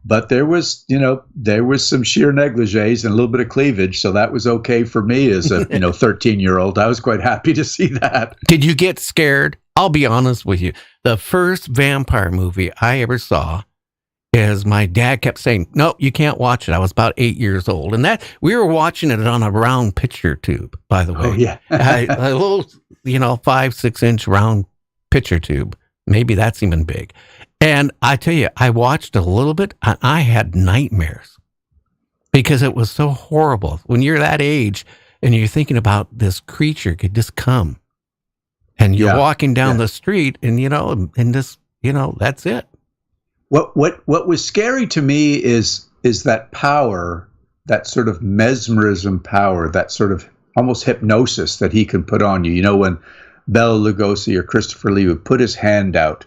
But there was some sheer negligees and a little bit of cleavage. So that was okay for me as a, 13-year-old. I was quite happy to see that. Did you get scared? I'll be honest with you. The first vampire movie I ever saw is my dad kept saying, no, you can't watch it. I was about 8 years old. And that we were watching it on a round picture tube, by the way. Oh, yeah. A little, 5-6 inch round picture tube. Maybe that's even big. And I tell you, I watched a little bit and I had nightmares because it was so horrible. When you're that age and you're thinking about this creature could just come and you're walking down the street and, and this, that's it. What was scary to me is that power, that sort of mesmerism power, that sort of almost hypnosis that he can put on you. When Bela Lugosi or Christopher Lee would put his hand out,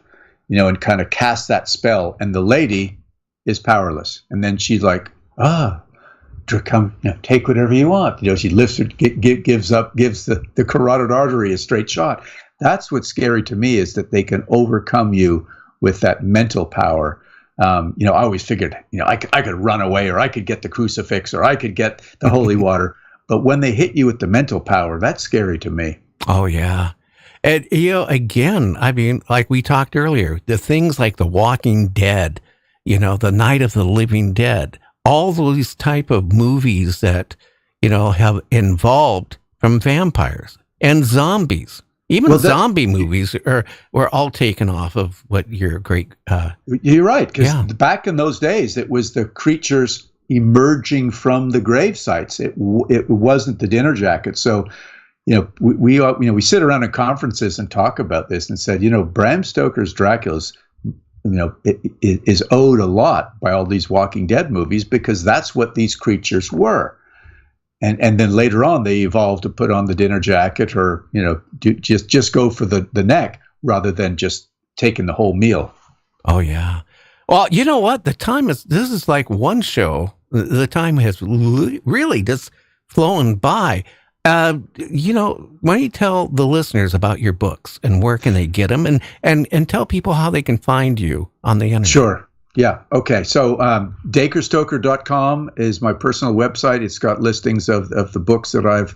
and kind of cast that spell, and the lady is powerless. And then she's like, come, take whatever you want. She lifts her, gives the carotid artery a straight shot. That's what's scary to me, is that they can overcome you with that mental power. I always figured, I could run away, or I could get the crucifix, or I could get the holy water. But when they hit you with the mental power, that's scary to me. Oh, yeah. And, again, I mean, like we talked earlier, the things like The Walking Dead, The Night of the Living Dead, all these type of movies that, have involved from vampires and zombies. Even zombie movies were all taken off of what your great... You're right, because back in those days, it was the creatures emerging from the grave sites. It wasn't the dinner jacket. So... we sit around in conferences and talk about this and said, Bram Stoker's Dracula's, is owed a lot by all these Walking Dead movies because that's what these creatures were. And then later on, they evolved to put on the dinner jacket or, just go for the neck rather than just taking the whole meal. Oh, yeah. Well, you know what? This is like one show. The time has really just flown by. Why don't you tell the listeners about your books and where can they get them and tell people how they can find you on the internet? Sure. Yeah. Okay. So dacrestoker.com is my personal website. It's got listings of the books that I've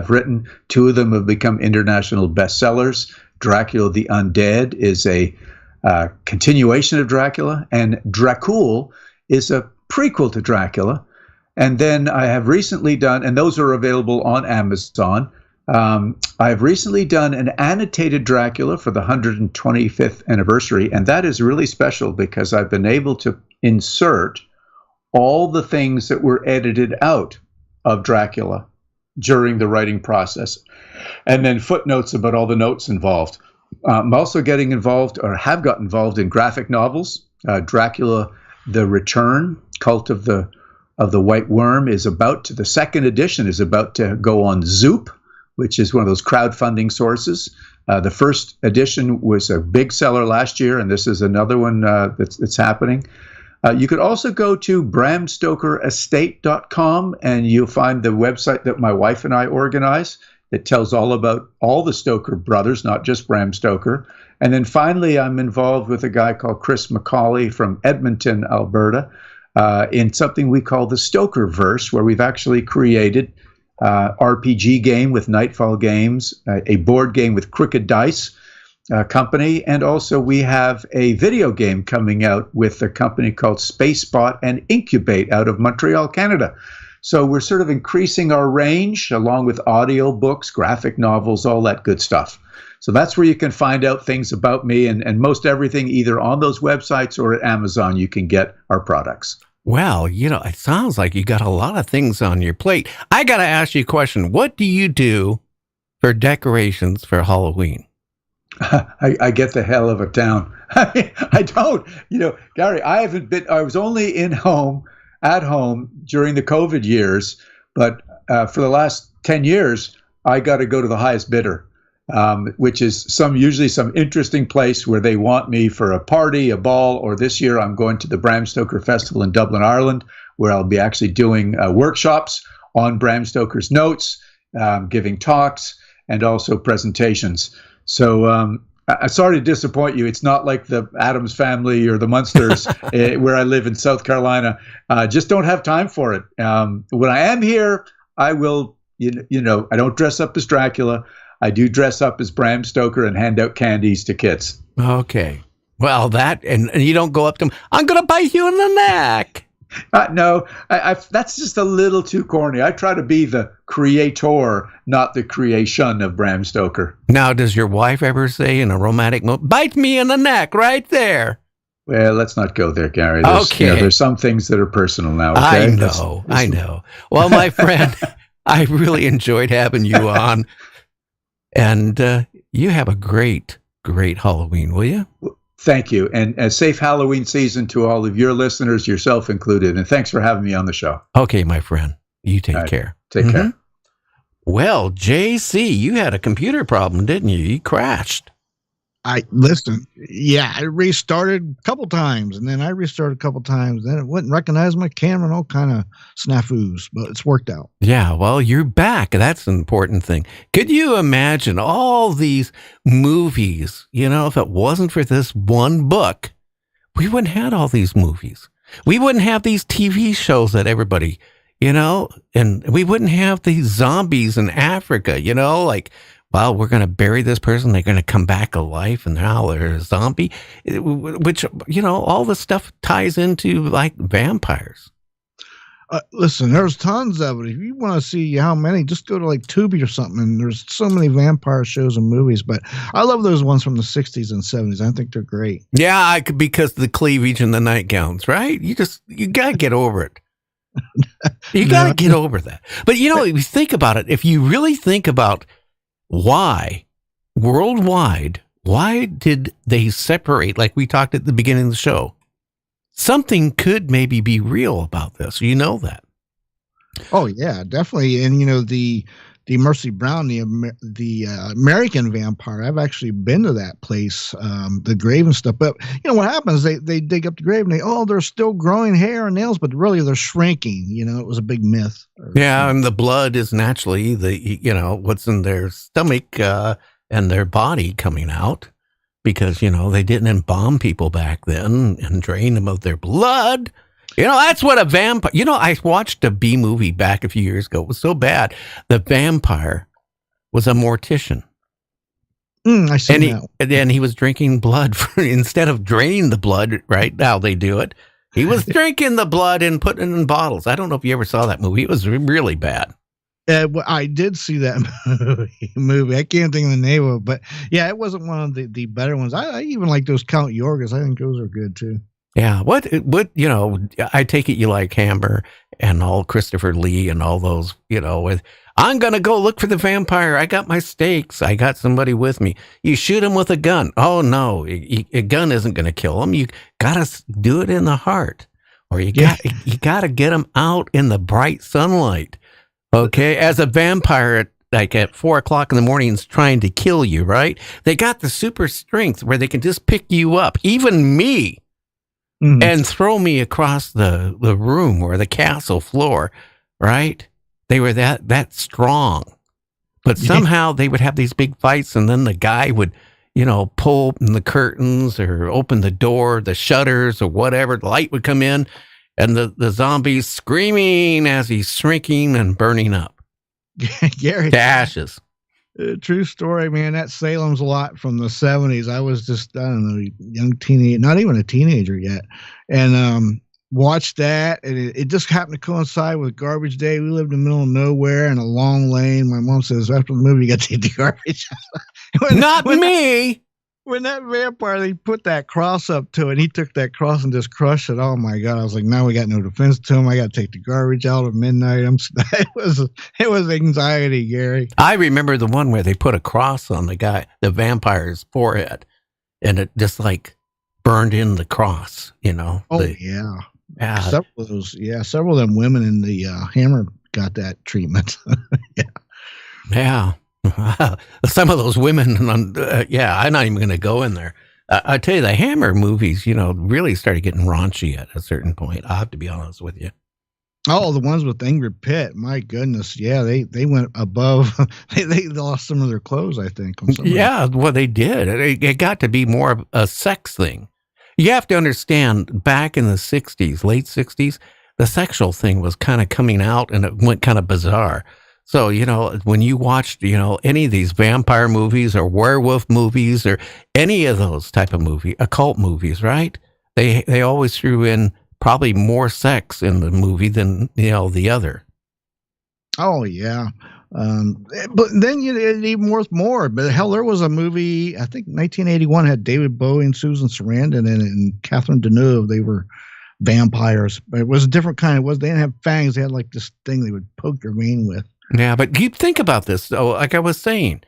written. 2 of them have become international bestsellers. Dracula the Un-Dead is a continuation of Dracula, and Dracul is a prequel to Dracula. And then I have recently done, and those are available on Amazon. I've recently done an annotated Dracula for the 125th anniversary, and that is really special because I've been able to insert all the things that were edited out of Dracula during the writing process, and then footnotes about all the notes involved. I'm also getting involved, or have got involved, in graphic novels. Dracula the Return, Cult of the White Worm the second edition is about to go on Zoop, which is one of those crowdfunding sources. The first edition was a big seller last year, and this is another one that's happening. You could also go to bramstokerestate.com, and you'll find the website that my wife and I organize. It tells all about all the Stoker brothers, not just Bram Stoker. And then finally, I'm involved with a guy called Chris McCauley from Edmonton, Alberta, in something we call the Stokerverse, where we've actually created RPG game with Nightfall Games, a board game with Crooked Dice company, and also we have a video game coming out with a company called SpaceBot and Incubate out of Montreal, Canada. So we're sort of increasing our range along with audio books, graphic novels, all that good stuff. So that's where you can find out things about me, and most everything either on those websites or at Amazon you can get our products. Well, it sounds like you got a lot of things on your plate. I got to ask you a question. What do you do for decorations for Halloween? I get the hell of a town. I don't. Gary, I haven't been. I was only at home during the COVID years, but for the last 10 years, I got to go to the highest bidder, which is usually some interesting place where they want me for a party, a ball, or this year I'm going to the Bram Stoker Festival in Dublin, Ireland, where I'll be actually doing workshops on Bram Stoker's notes, giving talks, and also presentations. So I'm sorry to disappoint you. It's not like the Addams Family or the Munsters where I live in South Carolina. Just don't have time for it. When I am here, I will, I don't dress up as Dracula. I do dress up as Bram Stoker and hand out candies to kids. Okay. Well, and you don't go up to him, I'm going to bite you in the neck. No, that's just a little too corny. I try to be the creator, not the creation of Bram Stoker. Now, does your wife ever say in a romantic moment, bite me in the neck right there? Well, let's not go there, Gary. Okay. There's some things that are personal now. Okay? I I know. Well, my friend, I really enjoyed having you on. And you have a great, great Halloween, will you? Thank you. And a safe Halloween season to all of your listeners, yourself included. And thanks for having me on the show. Okay, my friend. You take care. Take care. Well, JC, you had a computer problem, didn't you? You crashed. I restarted a couple times, and then I restarted a couple times. Then it wouldn't recognize my camera and all kind of snafus, but it's worked out. Yeah, well, you're back. That's an important thing. Could you imagine all these movies? If it wasn't for this one book, we wouldn't have all these movies. We wouldn't have these TV shows that everybody, and we wouldn't have these zombies in Africa, like, well, we're going to bury this person. They're going to come back to life, and now they're a zombie, which, all this stuff ties into like vampires. Listen, there's tons of it. If you want to see how many, just go to like Tubi or something. And there's so many vampire shows and movies, but I love those ones from the 60s and 70s. I think they're great. Yeah, because the cleavage and the nightgowns, right? You got to get over it. You got to get over that. But, if you think about it, if you really think about why worldwide, why did they separate, like we talked at the beginning of the show? Something could maybe be real about this. You know that. Oh yeah, definitely. And the Mercy Brown, the American vampire. I've actually been to that place, the grave and stuff. But what happens? They dig up the grave and they're still growing hair and nails, but really they're shrinking. It was a big myth. Yeah, and the blood is naturally what's in their stomach and their body coming out. Because, they didn't embalm people back then and drain them of their blood. That's what a vampire... I watched a B movie back a few years ago. It was so bad. The vampire was a mortician. I see that. And then he was drinking blood instead of draining the blood, right? How they do it. He was drinking the blood and putting it in bottles. I don't know if you ever saw that movie. It was really bad. I did see that movie. I can't think of the name of it, but yeah, it wasn't one of the better ones. I even like those Count Yorgas. I think those are good too. Yeah. What, I take it you like Hammer and all Christopher Lee and all those, with, I'm going to go look for the vampire. I got my stakes. I got somebody with me. You shoot him with a gun. Oh no, a gun isn't going to kill him. You got to do it in the heart, or you got to get him out in the bright sunlight. Okay, as a vampire at 4:00 in the morning is trying to kill you, right? They got the super strength where they can just pick you up, even me, and throw me across the room or the castle floor, right? They were that strong. But somehow they would have these big fights, and then the guy would, pull open the curtains or open the door, the shutters or whatever, the light would come in. And the zombies screaming as he's shrinking and burning up. Gary. To ashes. True story, man. That Salem's Lot from the 70s. I was just, I don't know, young teenager, not even a teenager yet. And watched that. And it just happened to coincide with garbage day. We lived in the middle of nowhere in a long lane. My mom says, after the movie, you got to take the garbage out. Not me. when that vampire, they put that cross up to it, and he took that cross and just crushed it. Oh my God. I was like, now we got no defense to him. I got to take the garbage out at midnight. It was anxiety, Gary. I remember the one where they put a cross on the vampire's forehead, and it just like burned in the cross, Oh, yeah. Several of them women in the Hammer got that treatment. Yeah. Some of those women, I'm not even going to go in there. I tell you, the Hammer movies, really started getting raunchy at a certain point. I have to be honest with you. Oh, the ones with Ingrid Pitt, my goodness. Yeah, they went above. They lost some of their clothes, I think. Yeah, well, they did. It got to be more of a sex thing. You have to understand, back in the 60s, late 60s, the sexual thing was kind of coming out, and it went kind of bizarre. So, when you watched, any of these vampire movies or werewolf movies or any of those type of occult movies, right? They always threw in probably more sex in the movie than, the other. Oh, yeah. But then it even worth more. But hell, there was a movie, I think 1981, had David Bowie and Susan Sarandon in it, and Catherine Deneuve. They were vampires. But it was a different kind. They didn't have fangs. They had like this thing they would poke your vein with. Yeah, but you think about this, though, like I was saying,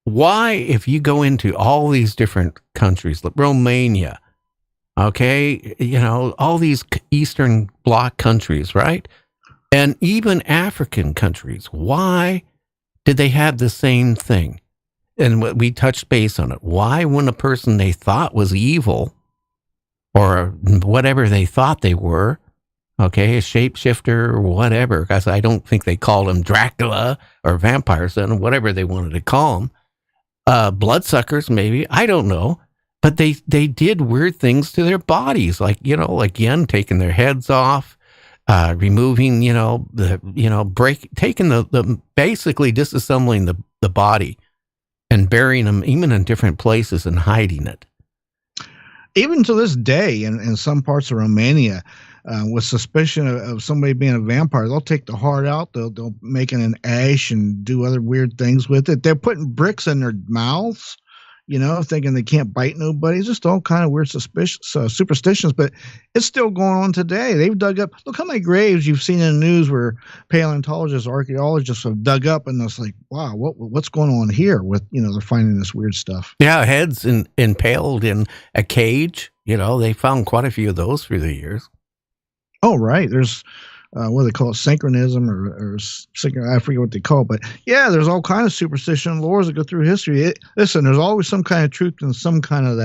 why, if you go into all these different countries, like Romania, okay, all these Eastern Bloc countries, right? And even African countries, why did they have the same thing? And we touched base on it. Why, when a person they thought was evil or whatever they thought they were, okay, a shapeshifter or whatever, because I don't think they called him Dracula or vampires then, whatever they wanted to call him. Bloodsuckers, maybe. I don't know. But they did weird things to their bodies, like, again, taking their heads off, removing, taking basically disassembling the body and burying them even in different places and hiding it. Even to this day, in some parts of Romania, with suspicion of somebody being a vampire, they'll take the heart out, they'll make it an ash and do other weird things with it. They're putting bricks in their mouths, thinking they can't bite nobody. It's just all kind of weird superstitions, but it's still going on today. They've dug up, look how many graves you've seen in the news where paleontologists, archaeologists have dug up, and it's like, wow, what's going on here with, they're finding this weird stuff. Yeah, heads impaled in a cage. They found quite a few of those through the years. Oh, right. There's, what do they call it? Synchronism or I forget what they call it. But yeah, there's all kinds of superstition and lores that go through history. Listen, there's always some kind of truth and some kind of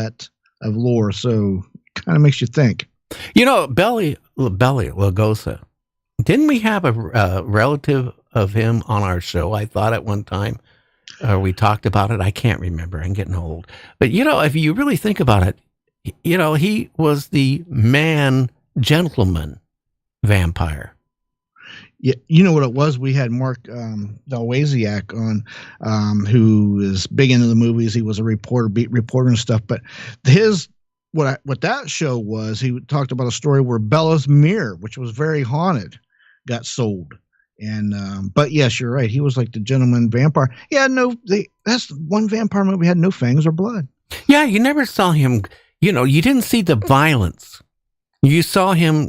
lore. So it kind of makes you think. Belly Lugosa, didn't we have a relative of him on our show? I thought at one time we talked about it. I can't remember. I'm getting old. But, if you really think about it, he was the gentleman vampire. Yeah, you know what it was? We had Mark Dalwaziak on, who is big into the movies. He was a beat reporter and stuff. But what that show was, he talked about a story where Bella's mirror, which was very haunted, got sold. And but yes, you're right. He was like the gentleman vampire. Yeah, that's one vampire movie had no fangs or blood. Yeah, you never saw him. You didn't see the violence. You saw him,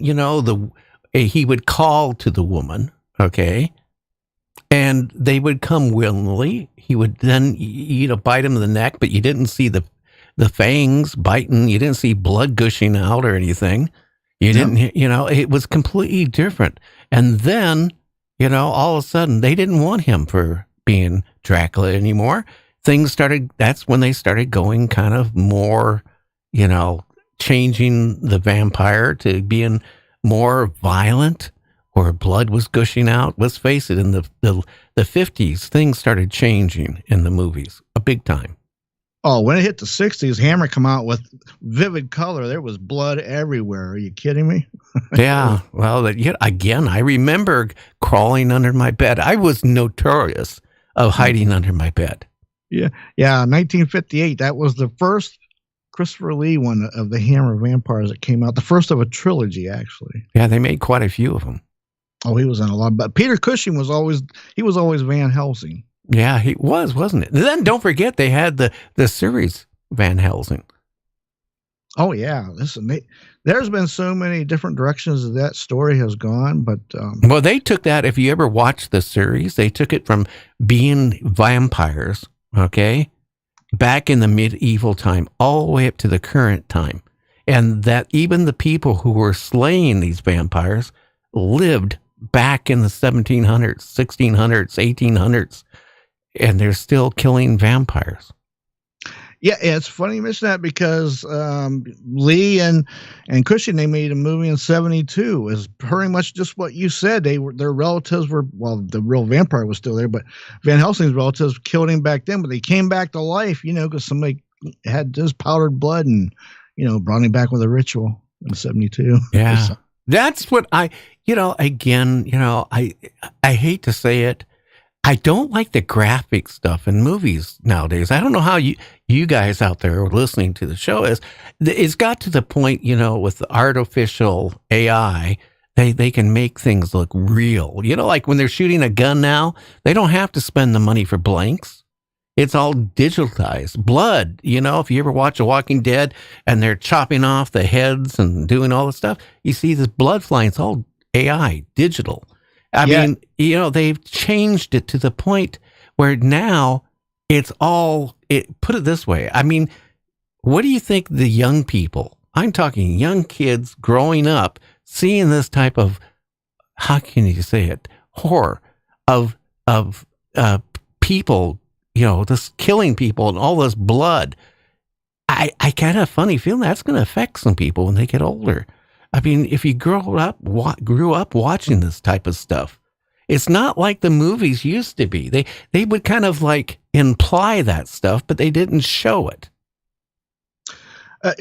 he would call to the woman, okay, and they would come willingly. He would then, bite him in the neck, but you didn't see the fangs biting. You didn't see blood gushing out or anything. You didn't, it was completely different. And then, all of a sudden, they didn't want him for being Dracula anymore. That's when they started going kind of more, changing the vampire to being more violent, or blood was gushing out. Let's face it, in the 50s, things started changing in the movies, a big time. Oh, when it hit the 60s, Hammer come out with vivid color. There was blood everywhere. Are you kidding me? Yeah. Well, again, I remember crawling under my bed. I was notorious of hiding under my bed. Yeah. 1958. That was the first Christopher Lee one of the Hammer vampires that came out. The first of a trilogy, actually. Yeah, they made quite a few of them. Oh, he was in a lot. But Peter Cushing was always Van Helsing. Yeah, he was, wasn't it? And then don't forget they had the series Van Helsing. Oh yeah, listen, there's been so many different directions that story has gone, but well, they took that. If you ever watched the series, they took it from being vampires, okay, back in the medieval time, all the way up to the current time, and that even the people who were slaying these vampires lived back in the 1700s, 1600s, 1800s, and they're still killing vampires. Yeah, it's funny you mention that because Lee and Cushing, they made a movie in '72. It was pretty much just what you said. Their relatives were, well, the real vampire was still there, but Van Helsing's relatives killed him back then. But they came back to life, because somebody had just powdered blood and brought him back with a ritual in '72. Yeah, So, that's what I hate to say it. I don't like the graphic stuff in movies nowadays. I don't know how you guys out there listening to the show is. It's got to the point, with the artificial AI, they can make things look real. Like when they're shooting a gun now, they don't have to spend the money for blanks. It's all digitalized. Blood, if you ever watch The Walking Dead and they're chopping off the heads and doing all this stuff, you see this blood flying. It's all AI, digital. I mean, they've changed it to the point where now it's all, put it this way. I mean, what do you think the young people, I'm talking young kids growing up, seeing this type of, how can you say it, horror of people, just killing people and all this blood. I kind of have a funny feeling that's going to affect some people when they get older. I mean, if you grew up watching this type of stuff, it's not like the movies used to be. They would kind of like imply that stuff, but they didn't show it.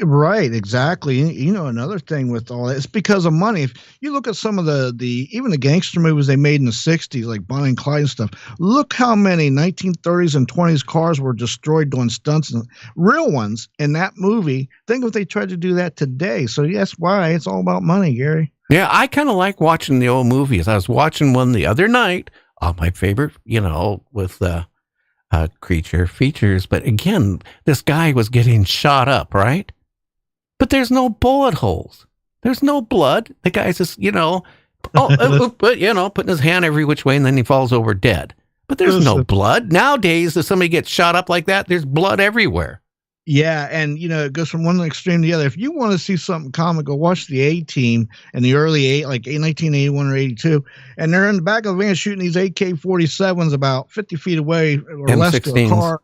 Right, exactly. Another thing with all that, it's because of money. If you look at some of the even the gangster movies they made in the '60s, like Bonnie and Clyde and stuff, look how many 1930s and 20s cars were destroyed doing stunts, and real ones in that movie. Think if they tried to do that today. So that's why it's all about money, Gary. Yeah, I kind of like watching the old movies. I was watching one the other night, my favorite, with creature features. But again, this guy was getting shot up, right? But there's no bullet holes. There's no blood. The guy's just, putting his hand every which way, and then he falls over dead. But there's no blood. Nowadays, if somebody gets shot up like that, there's blood everywhere. Yeah, and it goes from one extreme to the other. If you want to see something comic, go watch the A-Team in the early 1981 or 82, and they're in the back of the van shooting these AK-47s about 50 feet away or M16s. less to a car.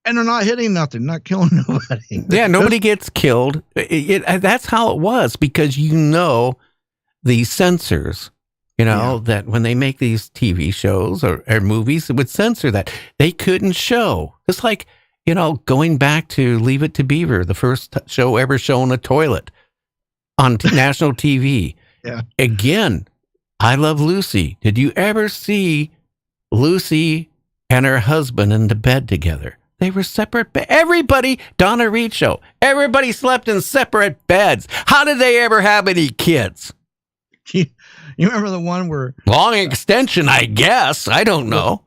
And they're not hitting nothing, not killing nobody. Yeah, nobody gets killed. That's how it was, because the censors, that when they make these TV shows or movies, it would censor that. They couldn't show. It's like, going back to Leave It to Beaver, the first show ever shown a toilet on national TV. Yeah. Again, I Love Lucy. Did you ever see Lucy and her husband in the bed together? They were separate. Everybody, Donna Reed show, everybody slept in separate beds. How did they ever have any kids? You remember the one where... Long extension, I guess. I don't know.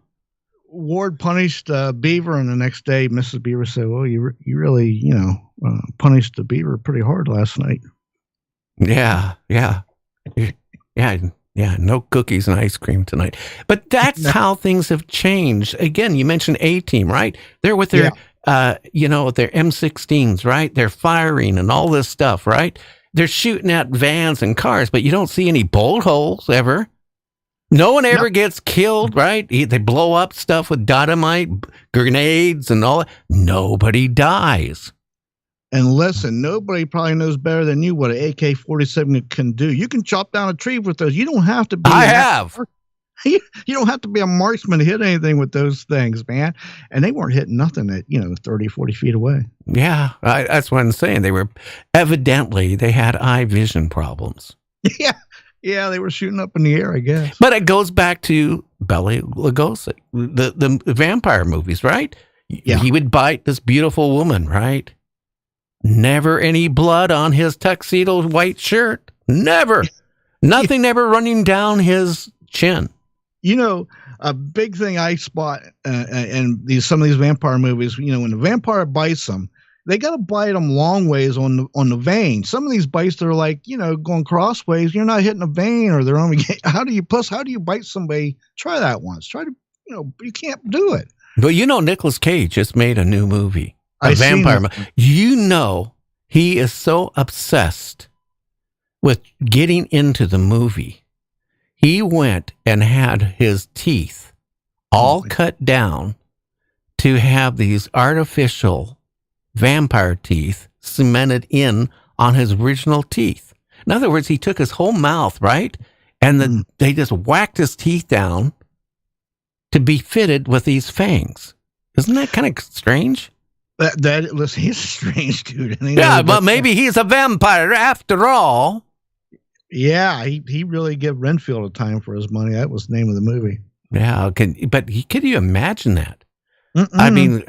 Ward punished Beaver, and the next day, Mrs. Beaver said, well, you really, punished the Beaver pretty hard last night. Yeah. No cookies and ice cream tonight. But that's how things have changed. Again, you mentioned A-Team, right? They're with their, their M16s, right? They're firing and all this stuff, right? They're shooting at vans and cars, but you don't see any bullet holes ever. No one ever gets killed, right? They blow up stuff with dynamite, grenades, and all that. Nobody dies. And listen, nobody probably knows better than you what an AK-47 can do. You can chop down a tree with those. You don't have to be. You don't have to be a marksman to hit anything with those things, man. And they weren't hitting nothing at 30, 40 feet away. Yeah, that's what I'm saying. They had eye vision problems. Yeah, they were shooting up in the air, I guess. But it goes back to Bela Lugosi, the vampire movies, right? Yeah. He would bite this beautiful woman, right? Never any blood on his tuxedo white shirt. Never. Nothing ever running down his chin. A big thing I spot in some of these vampire movies, when the vampire bites them, they got to bite them long ways on the vein. Some of these bites, they're like, going crossways. You're not hitting a vein, or they're only. How do you bite somebody? Try that once. Try to, you can't do it. But Nicolas Cage just made a new movie, a I've seen vampire. it. He is so obsessed with getting into the movie. He went and had his teeth all cut down to have these artificial vampire teeth cemented in on his original teeth. In other words, he took his whole mouth, right? And they just whacked his teeth down to be fitted with these fangs. Isn't that kind of strange? Listen, he's a strange dude. Yeah, but maybe he's a vampire after all. Yeah, he really gave Renfield a time for his money. That was the name of the movie. Yeah, could you imagine that? I mean,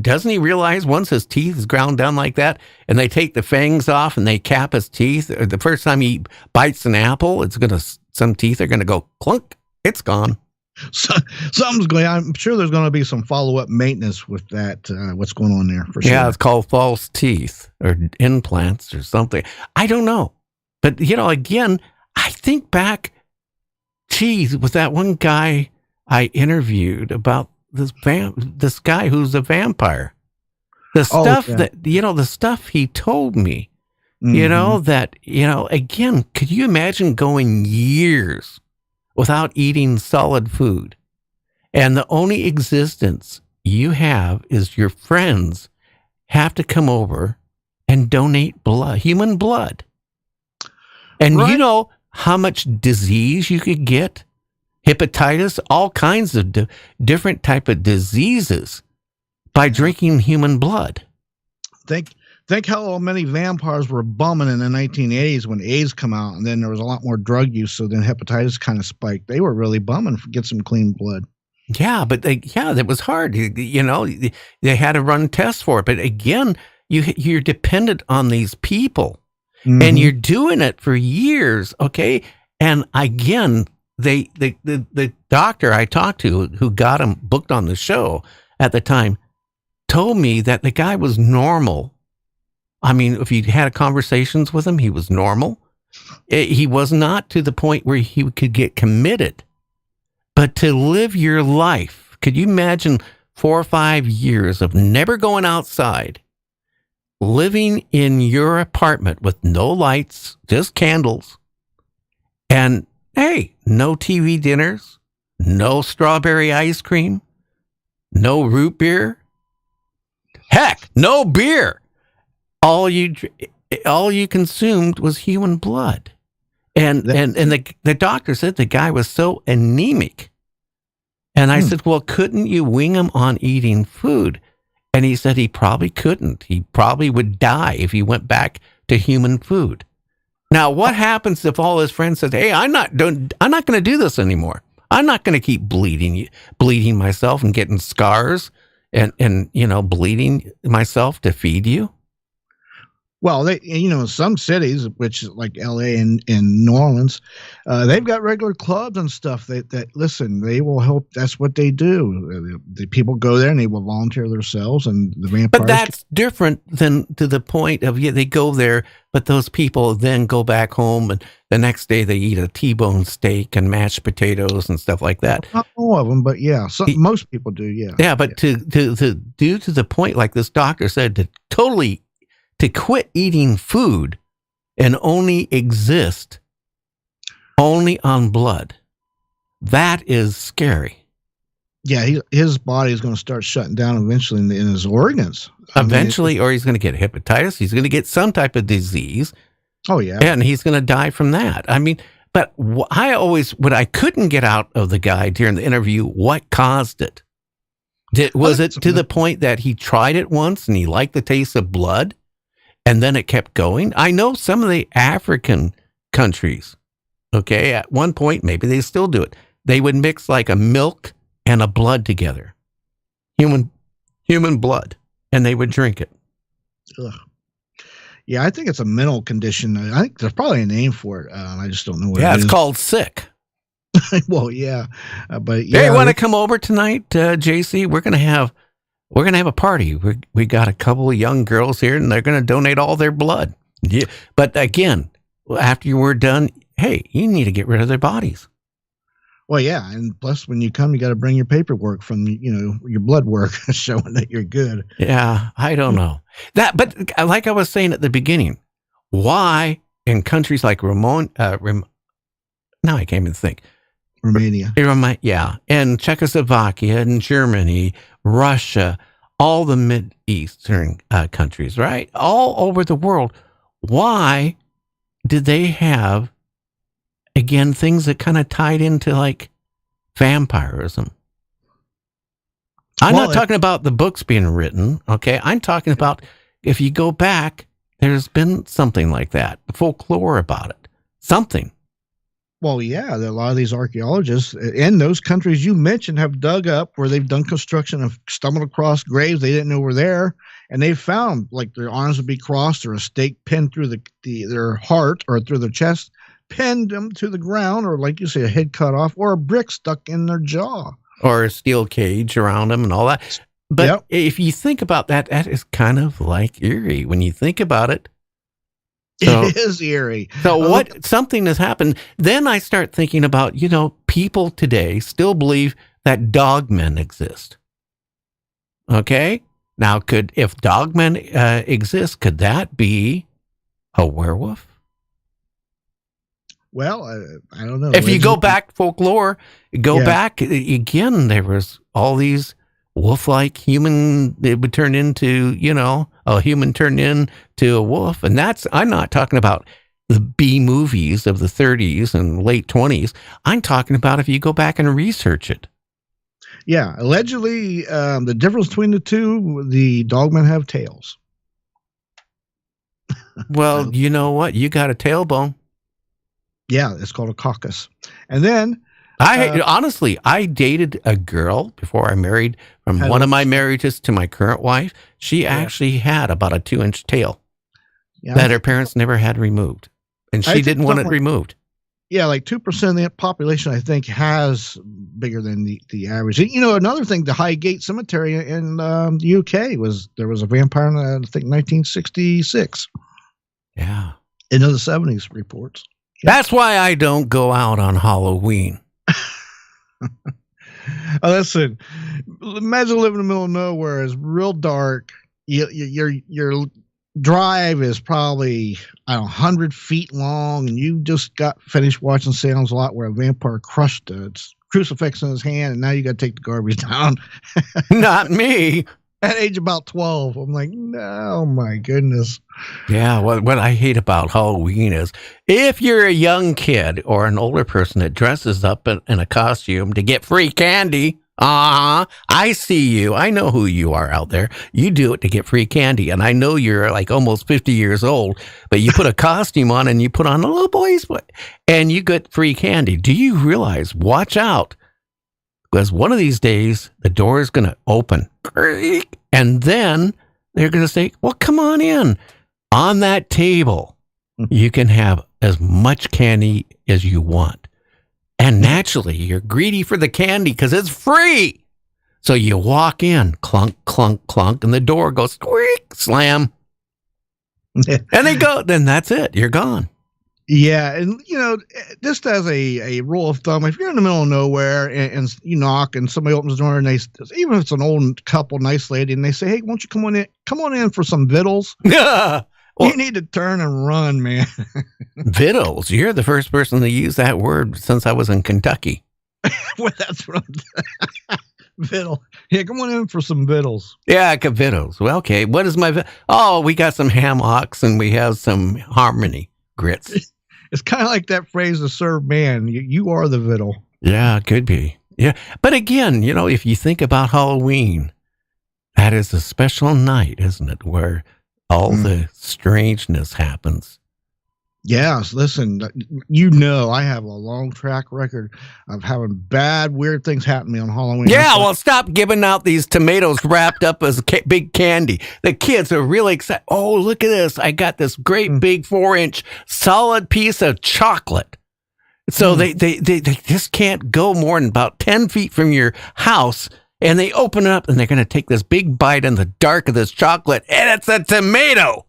doesn't he realize once his teeth is ground down like that, and they take the fangs off and they cap his teeth, or the first time he bites an apple, some teeth are gonna go clunk. It's gone. So, something's going. I'm sure there's going to be some follow-up maintenance with that. What's going on there? For sure. Yeah, it's called false teeth or implants or something. I don't know, but again, I think back. Geez, with that one guy I interviewed about this guy who's a vampire. The stuff the stuff he told me. Again, could you imagine going years without eating solid food? And the only existence you have is your friends have to come over and donate blood, human blood. And right. You know how much disease you could get? Hepatitis, all kinds of different type of diseases by drinking human blood. Think how many vampires were bumming in the 1980s when AIDS come out, and then there was a lot more drug use, so then hepatitis kind of spiked. They were really bumming to get some clean blood. Yeah, but that was hard. They had to run tests for it. But again, you're dependent on these people, and you're doing it for years. Okay, and again, the doctor I talked to who got him booked on the show at the time told me that the guy was normal. I mean, if you had conversations with him, he was normal. He was not to the point where he could get committed. But to live your life, could you imagine 4 or 5 years of never going outside, living in your apartment with no lights, just candles, and hey, no TV dinners, no strawberry ice cream, no root beer, heck, no beer. All you consumed was human blood. And the doctor said the guy was so anemic. And I said, well, couldn't you wing him on eating food? And he said he probably couldn't. He probably would die if he went back to human food. Now, what happens if all his friends said, hey, I'm not going to do this anymore. I'm not going to keep bleeding myself and getting scars and bleeding myself to feed you. Well, some cities, which is like LA and New Orleans, they've got regular clubs and stuff that listen, they will help. That's what they do. The people go there and they will volunteer themselves, and the vampires. But that's different than to the point of, they go there, but those people then go back home and the next day they eat a T-bone steak and mashed potatoes and stuff like that. Not all of them, but yeah, most people do. Yeah. Yeah. But to do to the point, like this doctor said, to quit eating food and only exist only on blood. That is scary. Yeah, his body is going to start shutting down eventually in his organs. Eventually, or he's going to get hepatitis. He's going to get some type of disease. Oh, yeah. And he's going to die from that. I mean, but what I couldn't get out of the guy during the interview, what caused it? Was it to the point that he tried it once and he liked the taste of blood? And then it kept going. I know some of the African countries, okay, at one point, maybe they still do it. They would mix like a milk and a blood together, human blood, and they would drink it. Ugh. Yeah, I think it's a mental condition. I think there's probably a name for it. I just don't know what it is. Yeah, it's called sick. Well, yeah. But yeah. Hey, want to come over tonight, JC? We're going to have we're going to have a party. We got a couple of young girls here, and they're going to donate all their blood. Yeah. But again, after you were done, hey, you need to get rid of their bodies. Well, yeah, and plus when you come, you got to bring your paperwork from your blood work showing that you're good. Yeah, I don't know that, but like I was saying at the beginning, why in countries like now I can't even think. Romania. Yeah, and Czechoslovakia and Germany, Russia, all the Mid-Eastern countries, right? All over the world. Why did they have, again, things that kind of tied into like vampirism? I'm not talking about the books being written, okay? I'm talking about if you go back, there's been something like that, folklore about it, something. Well, yeah, a lot of these archaeologists in those countries you mentioned have dug up where they've done construction and stumbled across graves they didn't know were there, and they've found like their arms would be crossed or a stake pinned through their heart or through their chest, pinned them to the ground, or like you say, a head cut off, or a brick stuck in their jaw, or a steel cage around them and all that. But if you think about that, that is kind of like eerie when you think about it. So, it is eerie. So something has happened. Then I start thinking about, people today still believe that dogmen exist. Okay. Now, if dogmen exist, could that be a werewolf? Well, I don't know. If you go back folklore, back again, there was all these wolf-like human, it would turn into, a human turned into a wolf. And I'm not talking about the B movies of the 30s and late 20s. I'm talking about if you go back and research it. Yeah. Allegedly, the difference between the two, the dogmen have tails. Well, you know what? You got a tailbone. Yeah. It's called a caucus. And then honestly, I dated a girl before I married, from one of my marriages to my current wife. She actually had about a 2-inch tail that her parents never had removed. And she didn't want it removed. Yeah, like 2% of the population, I think, has bigger than the average. Another thing, the Highgate Cemetery in the UK there was a vampire in, I think, 1966. Yeah. Into the 70s reports. Yeah. That's why I don't go out on Halloween. Listen, imagine living in the middle of nowhere. It's real dark. Your drive is probably 100 feet long, and you just got finished watching Salem's Lot where a vampire crushed a crucifix in his hand, and now you got to take the garbage down. Not me. At age about 12, I'm like, no, my goodness. Yeah, what I hate about Halloween is if you're a young kid or an older person that dresses up in a costume to get free candy, I see you. I know who you are out there. You do it to get free candy, and I know you're like almost 50 years old, but you put a costume on and you put on a little boy's and you get free candy. Do you realize, watch out, because one of these days the door is going to open, and then they're going to say, well, come on in. On that table, you can have as much candy as you want. And naturally, you're greedy for the candy because it's free. So you walk in, clunk, clunk, clunk, and the door goes squeak, slam. And they go, then that's it. You're gone. Yeah, and just as a rule of thumb, if you're in the middle of nowhere and you knock and somebody opens the door and even if it's an old couple, nice lady, and they say, "Hey, won't you come on in for some victuals?" Well, you need to turn and run, man. Victuals. You're the first person to use that word since I was in Kentucky. Well, that's what victual. Yeah, come on in for some victuals. Yeah, victuals. Well, okay. What is my? We got some ham hocks and we have some harmony grits. It's kind of like that phrase, "to serve man." You are the victual. Yeah, it could be. Yeah. But again, if you think about Halloween, that is a special night, isn't it? Where all the strangeness happens. Yes. Listen, I have a long track record of having bad, weird things happen to me on Halloween. Yeah. Well, stop giving out these tomatoes wrapped up as big candy. The kids are really excited. Oh, look at this. I got this great big 4-inch solid piece of chocolate. So they just can't go more than about 10 feet from your house And they open it up and they're going to take this big bite in the dark of this chocolate, and it's a tomato.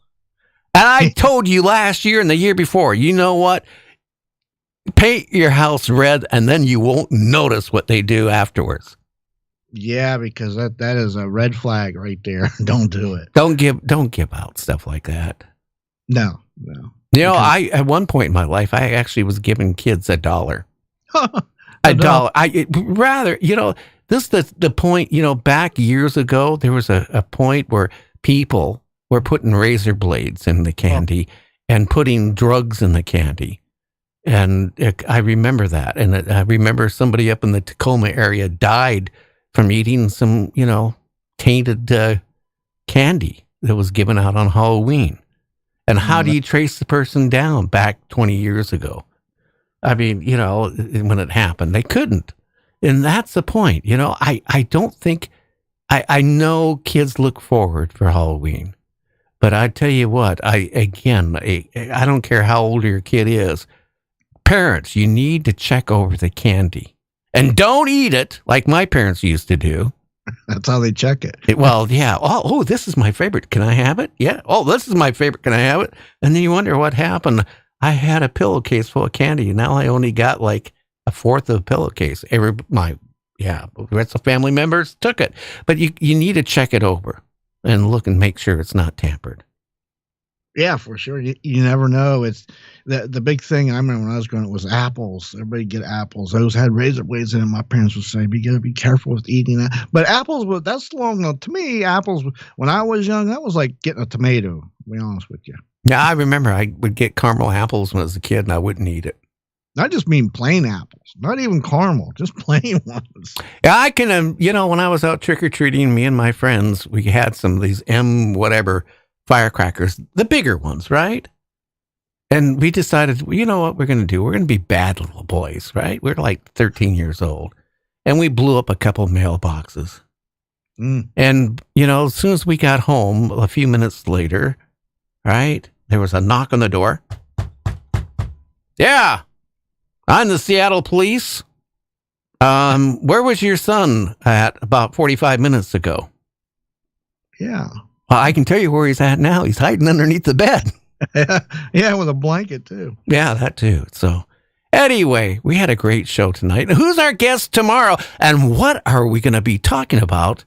And I told you last year and the year before, you know what? Paint your house red and then you won't notice what they do afterwards. Yeah, because that is a red flag right there. Don't do it. Don't give out stuff like that. No. You know, at one point in my life, I actually was giving kids $1. $1. This is the point, back years ago, there was a point where people were putting razor blades in the candy and putting drugs in the candy. And I remember that. And I remember somebody up in the Tacoma area died from eating some, tainted candy that was given out on Halloween. And how do you trace the person down back 20 years ago? I mean, when it happened, they couldn't. And that's the point. I don't think, I know kids look forward for Halloween. But I tell you what, I don't care how old your kid is. Parents, you need to check over the candy. And don't eat it like my parents used to do. That's how they check it. Well, yeah. Oh, this is my favorite. Can I have it? Yeah. Oh, this is my favorite. Can I have it? And then you wonder what happened. I had a pillowcase full of candy. Now I only got like a fourth of a pillowcase. The rest of the family members took it. But you need to check it over and look and make sure it's not tampered. Yeah, for sure. You never know. It's the big thing. I remember when I was growing up was apples. Everybody get apples. Those had razor blades in them. My parents would say, "You got to be careful with eating that." But apples, that's long. To me, apples, when I was young, that was like getting a tomato, to be honest with you. Yeah, I remember I would get caramel apples when I was a kid, and I wouldn't eat it. I just mean plain apples, not even caramel, just plain ones. Yeah, I can, when I was out trick-or-treating, me and my friends, we had some of these firecrackers, the bigger ones, right? And we decided, you know what we're going to do? We're going to be bad little boys, right? We're like 13 years old. And we blew up a couple mailboxes. And, as soon as we got home, a few minutes later, right, there was a knock on the door. Yeah, I'm the Seattle police. Where was your son at about 45 minutes ago? Yeah. Well, I can tell you where he's at now. He's hiding underneath the bed. Yeah, with a blanket, too. Yeah, that too. So anyway, we had a great show tonight. Who's our guest tomorrow? And what are we going to be talking about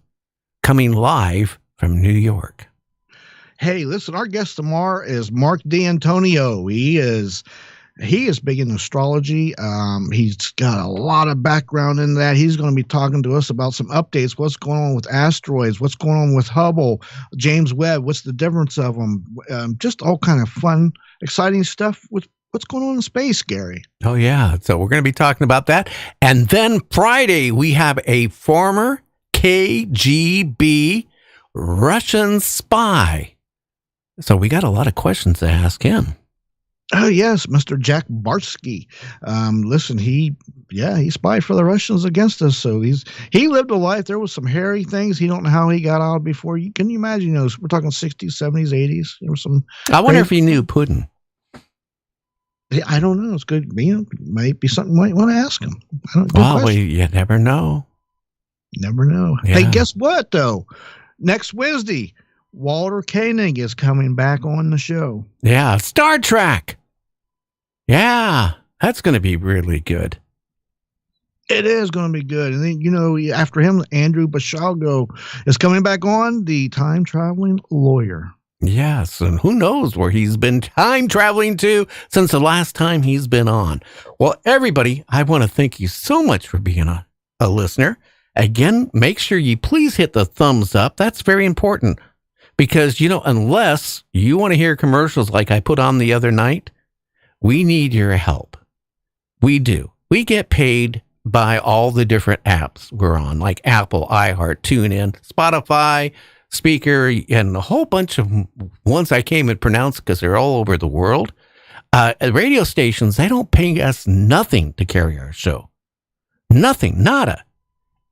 coming live from New York? Hey, listen, our guest tomorrow is Mark D'Antonio. He is big in astrology. He's got a lot of background in that. He's going to be talking to us about some updates. What's going on with asteroids? What's going on with Hubble, James Webb? What's the difference of them? Just all kind of fun, exciting stuff with what's going on in space, Gary. Oh, yeah. So we're going to be talking about that. And then Friday, we have a former KGB Russian spy. So we got a lot of questions to ask him. Oh, yes, Mr. Jack Barsky. Listen, he spied for the Russians against us. So he lived a life. There was some hairy things. He don't know how he got out before. Can you imagine? We're talking 60s, 70s, 80s. There was some. I wonder if he knew Putin. I don't know. It's good. Might be something you might want to ask him. You never know. Never know. Yeah. Hey, guess what, though? Next Wednesday, Walter Koenig is coming back on the show. Yeah, Star Trek. Yeah, that's going to be really good. It is going to be good. And then, after him, Andrew Bashalgo is coming back on, the time-traveling lawyer. Yes, and who knows where he's been time-traveling to since the last time he's been on. Well, everybody, I want to thank you so much for being a listener. Again, make sure you please hit the thumbs up. That's very important. Because, unless you want to hear commercials like I put on the other night, we need your help. We do. We get paid by all the different apps we're on, like Apple, iHeart, TuneIn, Spotify, Speaker, and a whole bunch of ones I can't even pronounce because they're all over the world. Radio stations, they don't pay us nothing to carry our show. Nothing, nada.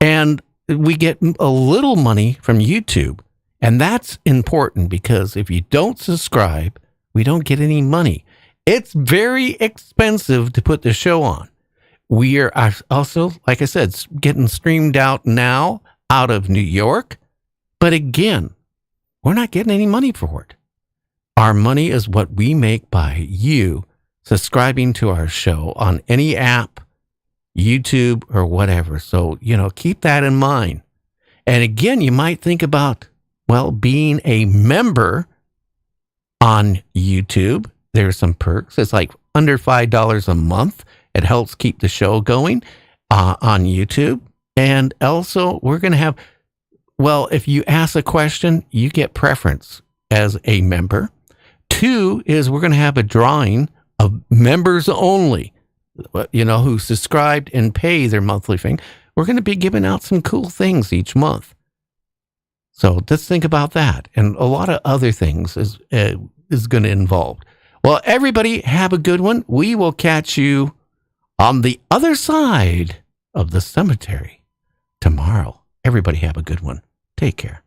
And we get a little money from YouTube. And that's important because if you don't subscribe, we don't get any money. It's very expensive to put the show on. We are also, like I said, getting streamed out now out of New York. But again, we're not getting any money for it. Our money is what we make by you subscribing to our show on any app, YouTube, or whatever. So, keep that in mind. And again, you might think about, being a member on YouTube. There's some perks. It's like under $5 a month. It helps keep the show going on YouTube. And also, we're going to have, if you ask a question, you get preference as a member. 2 is we're going to have a drawing of members only, who subscribed and pay their monthly thing. We're going to be giving out some cool things each month. So just think about that. And a lot of other things is going to involve. Well, everybody have a good one. We will catch you on the other side of the cemetery tomorrow. Everybody have a good one. Take care.